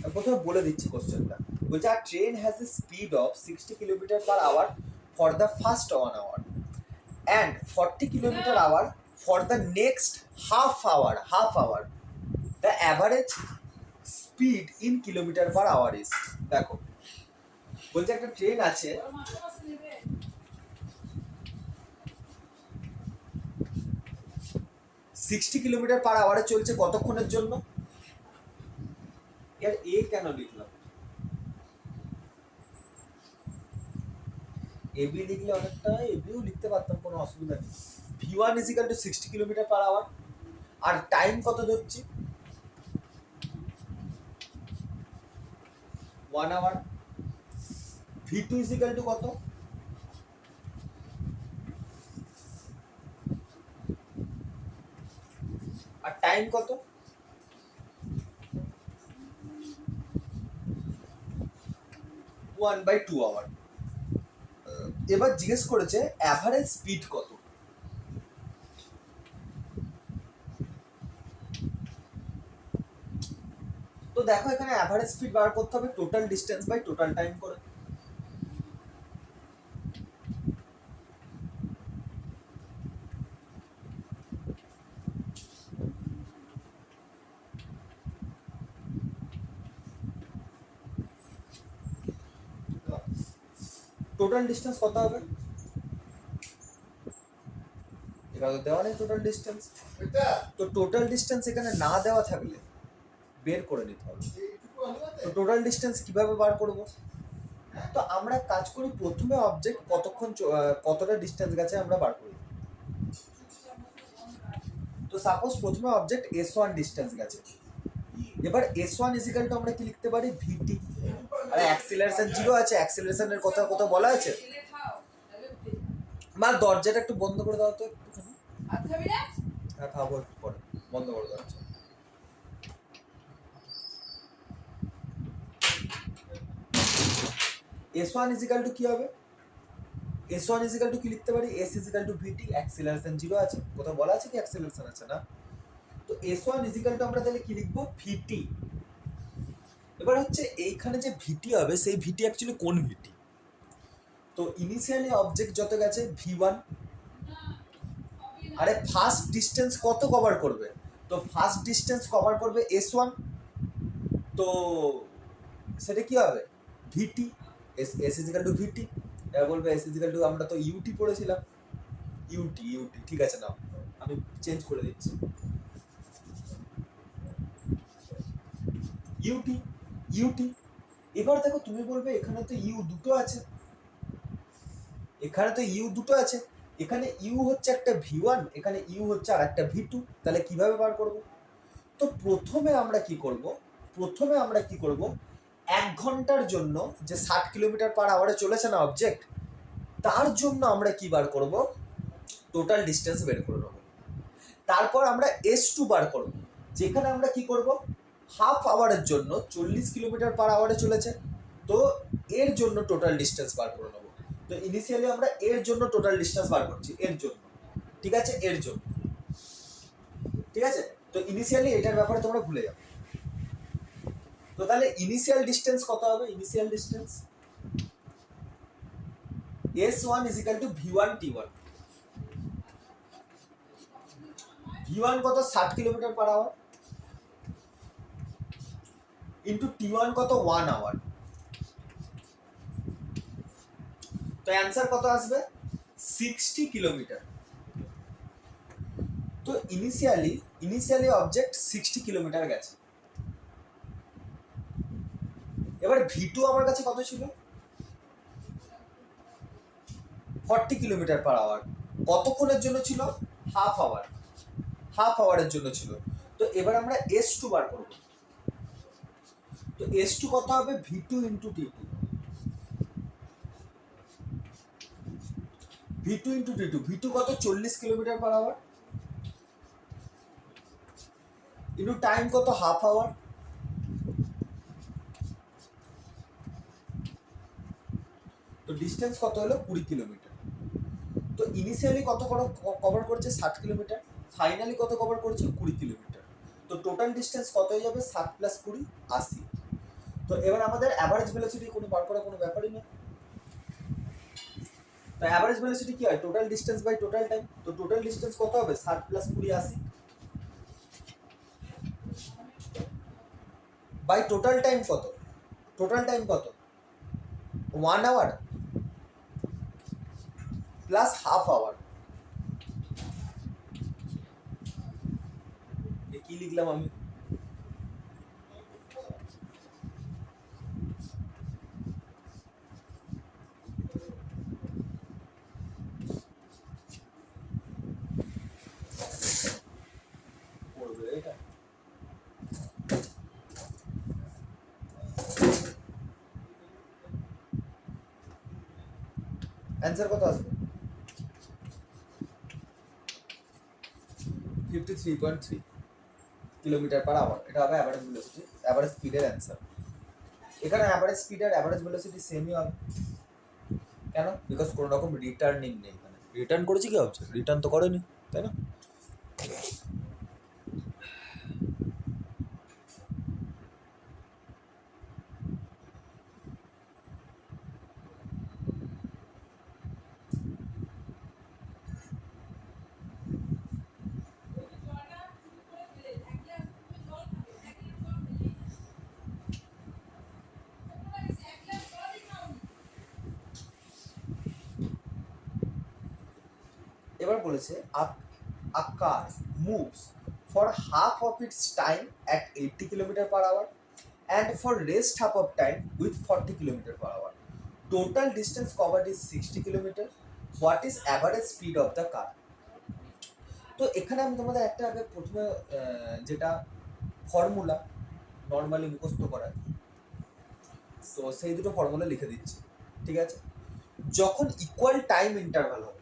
Speaker 1: আমি প্রথমে বলে দিচ্ছি কোশ্চেনটা। বলছে আর train has a speed of 60 kilometre per hour for the first 1 hour and 40 kilometre per hour for the next half hour. The average speed in kilometer/hour is, দেখো বলছে একটা ট্রেন আছে, 60 কিলোমিটার/আওয়ারে চলছে কতক্ষণের জন্য? এর এ কেন লিখলাম? এবি লিখলে অনেকটা এবিও লিখতে পারতাম, কোনো অসুবিধা নেই। v1 = 60 কিলোমিটার/আওয়ার, আর টাইম কত ধরছি? 1 আওয়ার। v2 = কত? আর টাইম কত? 1/2 আওয়ার। এবার জিজ্ঞেস করেছে অ্যাভারেজ স্পিড কত। তো দেখো এখানে অ্যাভারেজ স্পিড বার করতে হবে total distance by total time করে। টোটাল ডিস্টেন্স কত হবে? এখানে তো দেওয়া নেই টোটাল ডিস্টেন্স। তো টোটাল ডিস্টেন্স এখানে না দেওয়া থাকলে বের করে নিতে হবে। তো টোটাল ডিস্টেন্স কিভাবে বার করব? তো আমরা কাজ করি, প্রথমে অবজেক্ট কতটা ডিস্টেন্স গেছে আমরা বার করি। তো সাপোজ প্রথমে অবজেক্ট s1 ডিস্টেন্স গেছে, এবার s1 ইজিক্যাল টু আমরা কি লিখতে পারি, ভিটি। আরে অ্যাক্সিলারেশন 0 আছে, অ্যাক্সিলারেশনের কথা কোথাও বলা আছে? মা দরজাটা একটু বন্ধ করে দাও তো একটুখানি। হ্যাঁ খাবো একটু পরে, বন্ধ করে দাও। s1 ইজিক্যাল টু কি হবে? s1 ইজিক্যাল টু কি লিখতে পারি, s ইজিক্যাল টু ভিটি, অ্যাক্সিলারেশন 0 আছে, কোথাও বলা আছে কি অ্যাক্সিলারেশন আছে না? তো s1 ইজিক্যাল টু আমরা তাহলে কি লিখবো, ভিটি। এবার হচ্ছে এইখানে যে ভিটি হবে, সেই ভিটি অ্যাকচুয়ালি কোন ভিটি? তো ইনিশিয়ালি অবজেক্ট যত গেছে v1, আরে ফার্স্ট ডিস্টেন্স কত কভার করবে? তো ফার্স্ট ডিস্টেন্স কভার করবে s1, তো সেটা কি হবে, ভিটি। s ইজিক্যাল টু ভিটি। এবার বলবে s ইজিক্যাল টু, আমরা তো ইউটি পড়েছিলাম, ইউটি ঠিক আছে, নাও আমি চেঞ্জ করে দিচ্ছি, ইউটি। এবার দেখো তুমি বলবে এখানে তো ইউ দুটো আছে, এখানে ইউ হচ্ছে একটা v1, এখানে ইউ হচ্ছে আর একটা v2, তাহলে কিভাবে বার করব? তো প্রথমে আমরা কি করব, 1 ঘন্টার জন্য যে 60 কিলোমিটার পার আওয়ারে চলেছে না অবজেক্ট, তার জন্য আমরা কি বার করব, টোটাল ডিস্টেন্স বের করে নেব। তারপর আমরা s2 বার করব, যেখানে আমরা কি করব, হাফ আওয়ারের জন্য 40 কিলোমিটার পার আওয়ারে চলেছে, তো এর জন্য টোটাল ডিস্টেন্স বার করে নেব। তো ইনিশিয়ালি আমরা এর জন্য টোটাল ডিস্টেন্স বার করছি, এর জন্য, ঠিক আছে, এর জন্য, ঠিক আছে। তো ইনিশিয়ালি এটার ব্যাপারে তোমরা ভুলে যাও। তো তাহলে ইনিশিয়াল ডিস্টেন্স কত হবে, initial distance s1 is equal two v1 t1। v1 কত, 60 kilometre per hour, into t1 কত, 1 আওয়ার। তো অ্যান্সার কত আসবে, 60 কিলোমিটার। তো ইনিশিয়ালি অবজেক্ট 60 কিলোমিটার গেছে। এবার v2 আমার কাছে কত ছিল, 40 কিলোমিটার পার আওয়ার। কতক্ষণের জন্য ছিল, হাফ আওয়ারের জন্য ছিল। তো এবার আমরা s2 বার করব। তো s2 কত হবে, v2 ইন্টু t2, v2 কত, 40 kilometre per hour, into time কত, হাফ আওয়ার। তো ডিস্টেন্স কত হলো, 20 কিলোমিটার। তো ইনিশিয়ালি কত কভার করছে, 60 কিলোমিটার, ফাইনালি কত কভার করছে, 20 কিলোমিটার। তো টোটাল ডিস্টেন্স কত হয়ে যাবে, 60 + 20 80। তো এবার আমাদের অ্যাভারেজ ভেলোসিটি কোনো বার করার কোনো ব্যাপারই নেই। তো অ্যাভারেজ ভেলোসিটি কি হয়, total distance by total time. তো টোটাল ডিস্টেন্স কত হবে, 60 + 20 80, বাই টোটাল টাইম কত, 1 আওয়ার প্লাস হাফ আওয়ার। কি লিখলাম আমি, এটা অ্যান্সার কত আসবে, 53.3 কিলোমিটার পার আওয়ার। এটা হবে অ্যাভারেজ ভেলোসিটি, অ্যাভারেজ স্পিডের অ্যান্সার। এখানে অ্যাভারেজ স্পিড আর অ্যাভারেজ ভেলোসিটি সেমই হবে। কেন, বিকজ কোনো রকম রিটার্নিং নেই, এখানে রিটার্ন করেছি কি অবজেক্ট, রিটার্ন তো করেনি, তাই না? এবার বলেছে a car moves for half of its time at 80 km/h and for rest half of time with 40 km/h. Total distance covered is 60 km. What is average speed of the car? তো এখানে আমি তোমাদের একটা আগে প্রথমে যেটা ফর্মুলা নর্মালি মুখস্থ করা, তো সেই দুটো ফর্মুলা লিখে দিচ্ছি, ঠিক আছে? যখন ইকুয়াল টাইম ইন্টারভাল হবে,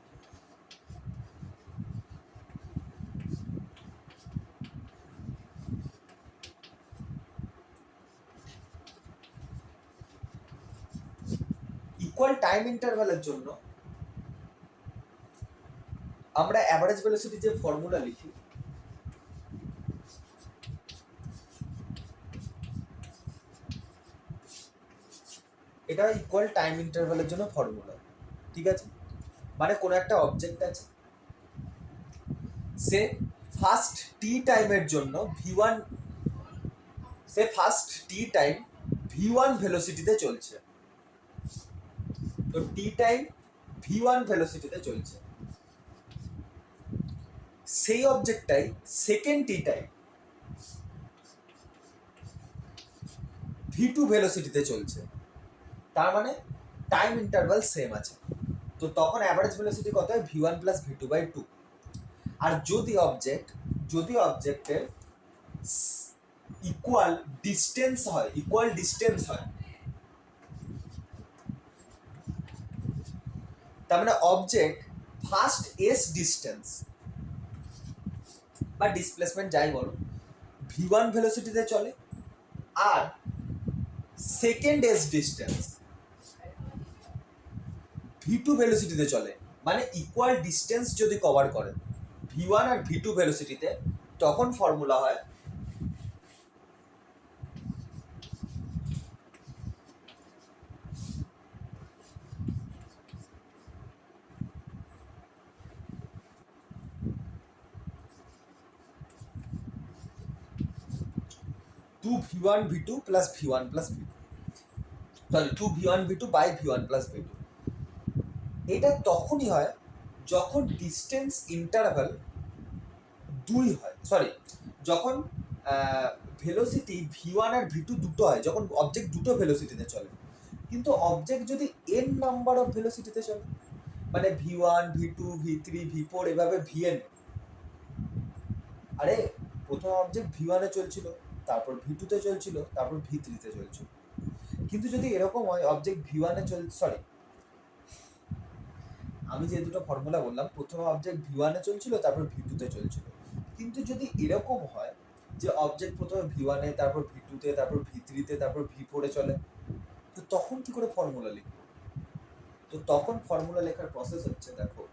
Speaker 1: ইকুয়াল টাইম ইন্টারভালের জন্য আমরা অ্যাভারেজ ভেলোসিটি যে ফর্মুলা লিখি, এটা ইকুয়াল টাইম ইন্টারভালের জন্য ফর্মুলা, ঠিক আছে? মানে কোনো একটা অবজেক্ট আছে, সে ফার্স্ট টি টাইমের জন্য v1, সে ফার্স্ট টি টাইম v1 ভেলোসিটিতে চলছে, তো টি টাইম v1 ভেলোসিটিতে চলছে। সেই অবজেক্টটাই সেকেন্ড টি টাইম v2 ভেলোসিটিতে চলছে, তার মানে টাইম ইন্টারভাল সেম আছে। তো তখন অ্যাভারেজ ভেলোসিটি কত হয়? v1 plus v2/2। আর যদি অবজেক্টের ইকুয়াল ডিস্টেন্স হয়, তার মানে অবজেক্ট ফার্স্ট এস ডিস্টেন্স বা ডিসপ্লেসমেন্ট যাই বলো v1 ভেলোসিটিতে চলে, আর সেকেন্ড এস ডিস্টেন্স v2 ভেলোসিটিতে চলে, মানে ইকুয়াল ডিস্টেন্স যদি কভার করে v1 আর v2 ভেলোসিটিতে, তখন ফর্মুলা হয় two v1 v2 plus v1 plus v2, sorry 2v1 v2 by v1 plus v2। এটা তখনই হয় যখন ডিস্টেন্স ইন্টারভাল 2 হয়, সরি যখন ভেলোসিটি v1 আর v2 দুটো হয়, যখন অবজেক্ট দুটো ভেলোসিটিতে চলে। কিন্তু অবজেক্ট যদি n নাম্বার অফ ভেলোসিটিতে চলে, মানে v1 v2 v3 v4 এভাবে vn, আরে প্রথম অবজেক্ট v1 এ চলছিল, তারপর v2 তে চলছিল, তারপর v3 তে চলছিল। কিন্তু যদি এরকম হয় অবজেক্ট v1 এ সরি আমি যে দুটো ফর্মুলা বললাম, প্রথম অবজেক্ট v1 এ চলছিল, তারপর v2 তে চলছিল। কিন্তু যদি এরকম হয় যে অবজেক্ট প্রথমে v1 এ, তারপর v2 তে, তারপর v3 তে, তারপর v4 এ চলে, তো তখন কি করে ফর্মুলা লিখব? তো তখন ফর্মুলা লেখার প্রসেস হচ্ছে, দেখো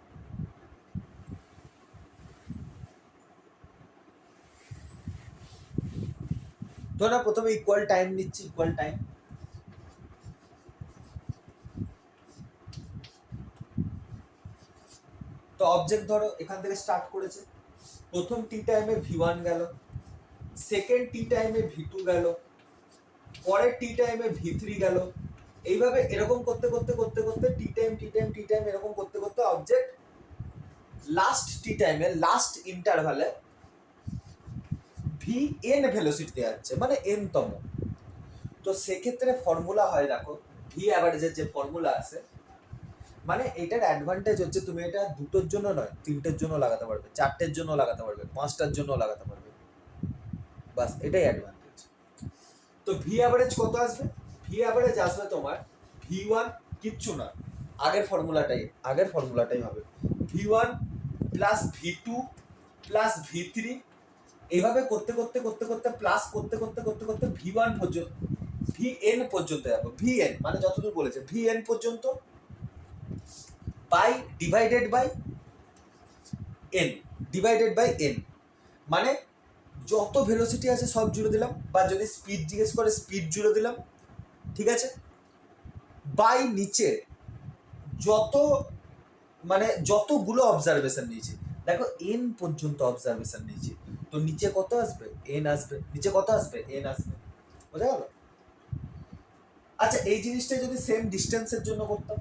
Speaker 1: ধরো প্রথমে ইকুয়াল টাইম নিচ্ছি, ইকুয়াল টাইম, তো অবজেক্ট ধরো এখান থেকে স্টার্ট করেছে, প্রথম টি টাইমে v1 গেল, সেকেন্ড টি টাইমে v2 গেল, পরের টি টাইমে v3 গেল, এইভাবে এরকম করতে করতে করতে করতে টি টাইম এরকম করতে করতে অবজেক্ট লাস্ট টি টাইমে, লাস্ট ইন্টারভালে vn ভেলোসিটিতে যাচ্ছে, মানে n তম। তো সেক্ষেত্রে ফর্মুলা হয়, দেখো ভি অ্যাভারেজের যে ফর্মুলা আছে, মানে এটার অ্যাডভান্টেজ হচ্ছে তুমি এটা দুটোর জন্য নয়, তিনটের জন্য লাগাতে পারবে, চারটের জন্য লাগাতে পারবে, পাঁচটার জন্য লাগাতে পারবে, বাস এটাই অ্যাডভান্টেজ। তো ভি অ্যাভারেজ কত আসবে? ভি অ্যাভারেজ আসবে তোমার v1 কিচ্ছু না, আগের ফর্মুলাটাই হবে v1 plus v2 plus v3, এইভাবে করতে করতে করতে করতে প্লাস করতে করতে করতে করতে v1 পর্যন্ত, vn পর্যন্ত যাবো, vn মানে যতদূর বলেছে vn পর্যন্ত, বাই ডিভাইডেড বাই n, মানে যত ভেলোসিটি আছে সব জুড়ে দিলাম, বা যদি স্পিড জিজ্ঞেস করে স্পিড জুড়ে দিলাম, ঠিক আছে, বাই নিচে যত, মানে যতগুলো অবজারভেশন নিয়েছি, দেখো n পর্যন্ত অবজারভেশন নিয়েছি, তো নিচে কত আসবে? n আসবে। নিচে কত আসবে? n আসবে। বোঝা গেল? আচ্ছা এই জিনিসটা যদি সেম ডিস্টেন্সের জন্য করতাম,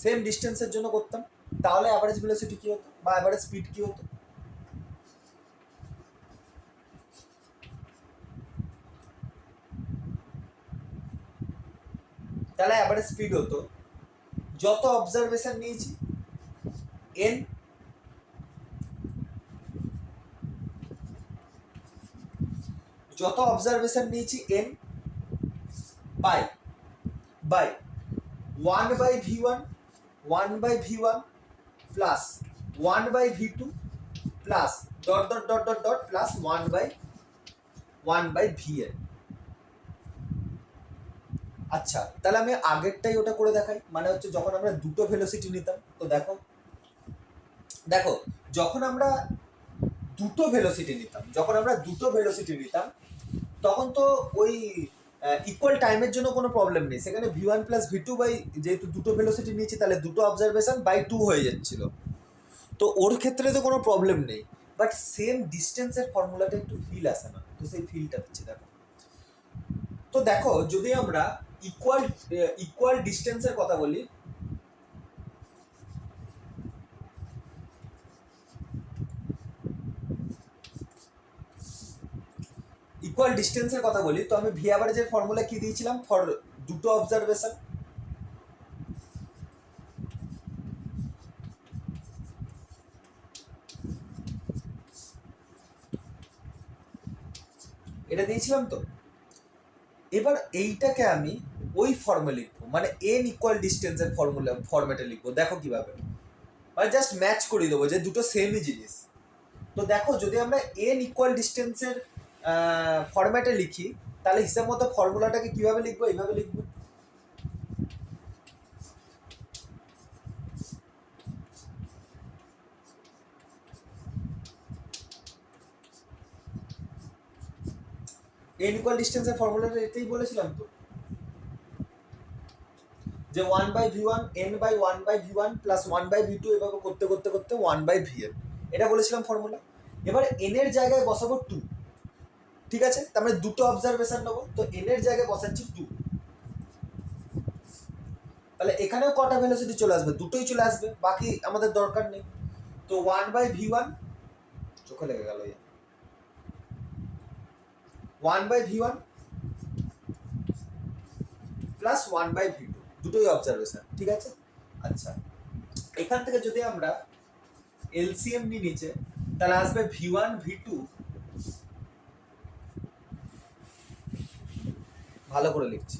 Speaker 1: সেম ডিস্টেন্সের জন্য করতাম, তাহলে অ্যাভারেজ ভেলোসিটি কি হতো বা অ্যাভারেজ স্পিড কি হতো? তাহলে অ্যাভারেজ স্পিড হতো যত অবজারভেশন নিয়েছি এন, যত অবজারভেশন নিয়েছি N bye bye 1/v1 1/v1 plus 1/v2 plus dot dot dot dot dot plus 1/vn। আচ্ছা, তাহলে আমি আগেরটাই ওটা করে দেখাই, মানে হচ্ছে যখন আমরা দুটো ভেলোসিটি নিতাম, তো দেখো দেখো যখন আমরা দুটো ভেলোসিটি নিতাম তখন তো ওই ইকুয়াল টাইমের জন্য কোনো প্রবলেম নেই, সেখানে v1 প্লাস v2 বাই, যেহেতু দুটো ভেলোসিটি নিয়েছি তাহলে দুটো অবজারভেশন বাই 2 হয়ে যাচ্ছিল, তো ওর ক্ষেত্রে তো কোনো প্রবলেম নেই। বাট সেম ডিস্টেন্সের ফর্মুলাটা একটু ফিল আসে না, তো সেই ফিলটা দিচ্ছি দেখো। তো দেখো যদি আমরা ইকুয়াল ডিস্টেন্সের কথা বলি, ইকুয়াল ডিস্টেন্সের কথা বলি, তো আমি ভি অ্যাভারেজের ফর্মুলা কি দিয়েছিলাম ফর দুটো অবজারভেশন? এটা দিয়েছিলাম তো। এবার এইটাকে আমি ওই ফর্মে লিখবো, মানে এন ইকুয়াল ডিস্টেন্সের ফর্মেটে লিখবো। দেখো কিভাবে, মানে জাস্ট ম্যাচ করে দেবো যে দুটো সেমই জিনিস। তো দেখো যদি আমরা এন ইকুয়াল ডিস্টেন্সের ফরম্যাটে লিখি, তাহলে হিসাব মতো ফর্মুলাটাকে কিভাবে লিখবো? এইভাবে লিখবো, এন ইকুয়াল ডিস্টেন্সের ফর্মুলাটা এটাই বলেছিলাম তো, যে 1/v1 n/1/v1 প্লাস 1/v2 এভাবে করতে করতে করতে 1/vn, এটা বলেছিলাম ফর্মুলা। এবার এন এর জায়গায় বসাবো 2, ঠিক আছে? তার মানে দুটো অবজারভেশন নেবো, তো এন এর জায়গায় বসাচ্ছি 2। তাহলে এখানেও কটা ভেলোসিটি চলে আসবে? দুটোই চলে আসবে, বাকি আমাদের দরকার নেই। তো 1/v1, চোখে লেগে গেল, 1/v1 প্লাস 1/v2, দুটোই অবজারভেশন, ঠিক আছে? আচ্ছা, এখান থেকে যদি আমরা এলসিএম নিই নিচে, তাহলে আসবে v1 v2, ভালো করে লিখছি,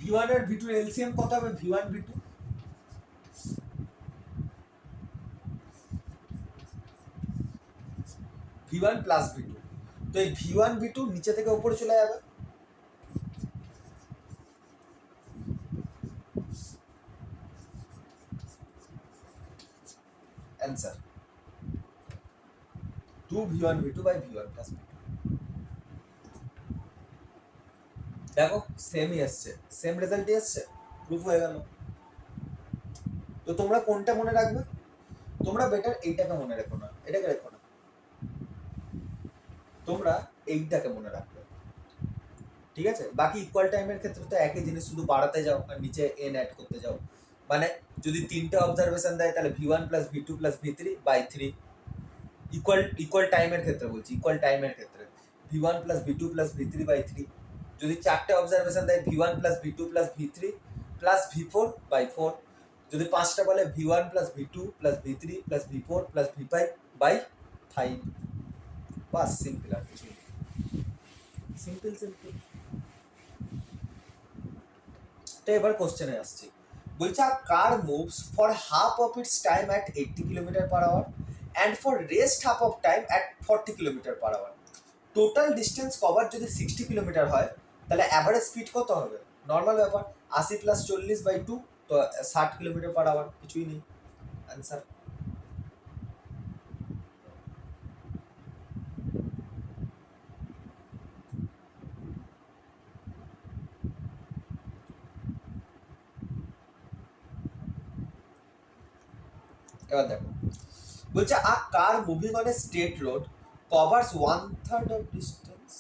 Speaker 1: v1 আর v2 এলসিএম কত হবে? v1 v2 v1 plus v2, তো এই v1 v2 নিচে থেকে উপরে চলে যাবে, answer 2v1 v2 by v1 plus v2। দেখো সেমই আসছে, সেম রেজাল্টই আসছে, প্রুফ হয়ে গেল। তো তোমরা কোনটা মনে রাখবে? তোমরা বেটার এইটাকে মনে রেখো না, এটাকে রেখো না, তোমরা এইটাকে মনে রাখবে, ঠিক আছে? বাকি ইকুয়াল টাইমের ক্ষেত্রে তো একই জিনিস, শুধু বাড়াতে যাও আর নিচে এন অ্যাড করতে যাও। মানে যদি তিনটে অবজারভেশন দেয় তাহলে v1 plus v2 plus v3 by 3, equal টাইমের ক্ষেত্রে বলছি, ইকুয়াল টাইমের ক্ষেত্রে v1 plus v2 plus v3 by 3। যদি চারটে অবজারভেশন দেয় v1 plus v2 plus v3 plus v4 by 4। যদি পাঁচটা বলে v1 plus v2 plus v3 plus v4 plus v5 by 5। বাস, সিম্পল, আর কিছু সিম্পল সিম্পল। তো এবার কোশ্চেনে আসছি, বলছে a car moves for half of its time at 80 kilometre per hour and for rest half of time at 40 kilometre per hour. Total distance cover যদি 60 kilometre হয়, তাহলে অ্যাভারেজ স্পিড কত হবে? নর্মাল ব্যাপার, 80 প্লাস 40/2, তো 60 কিলোমিটার পার আওয়ার, কিছুই নেই, answer. এবার দেখো, বলছে a car moving on a state road covers 1/3 of distance.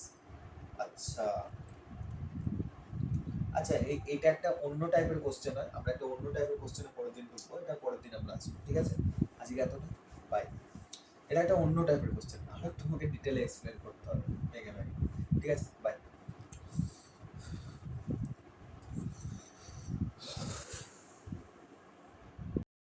Speaker 1: আচ্ছা আচ্ছা, এইটা একটা অন্য টাইপের কোশ্চেন হয়, আমরা একটা অন্য টাইপের কোশ্চেনে পরের দিন ঢুকবো, এটা পরের দিন আমরা আসবো, ঠিক আছে? আজকে এতটা, বাই। এটা একটা অন্য টাইপের কোশ্চেন, আরো তোমাকে ডিটেলে এক্সপ্লেন করতে হবে ভেঙে ভেঙে, ঠিক আছে?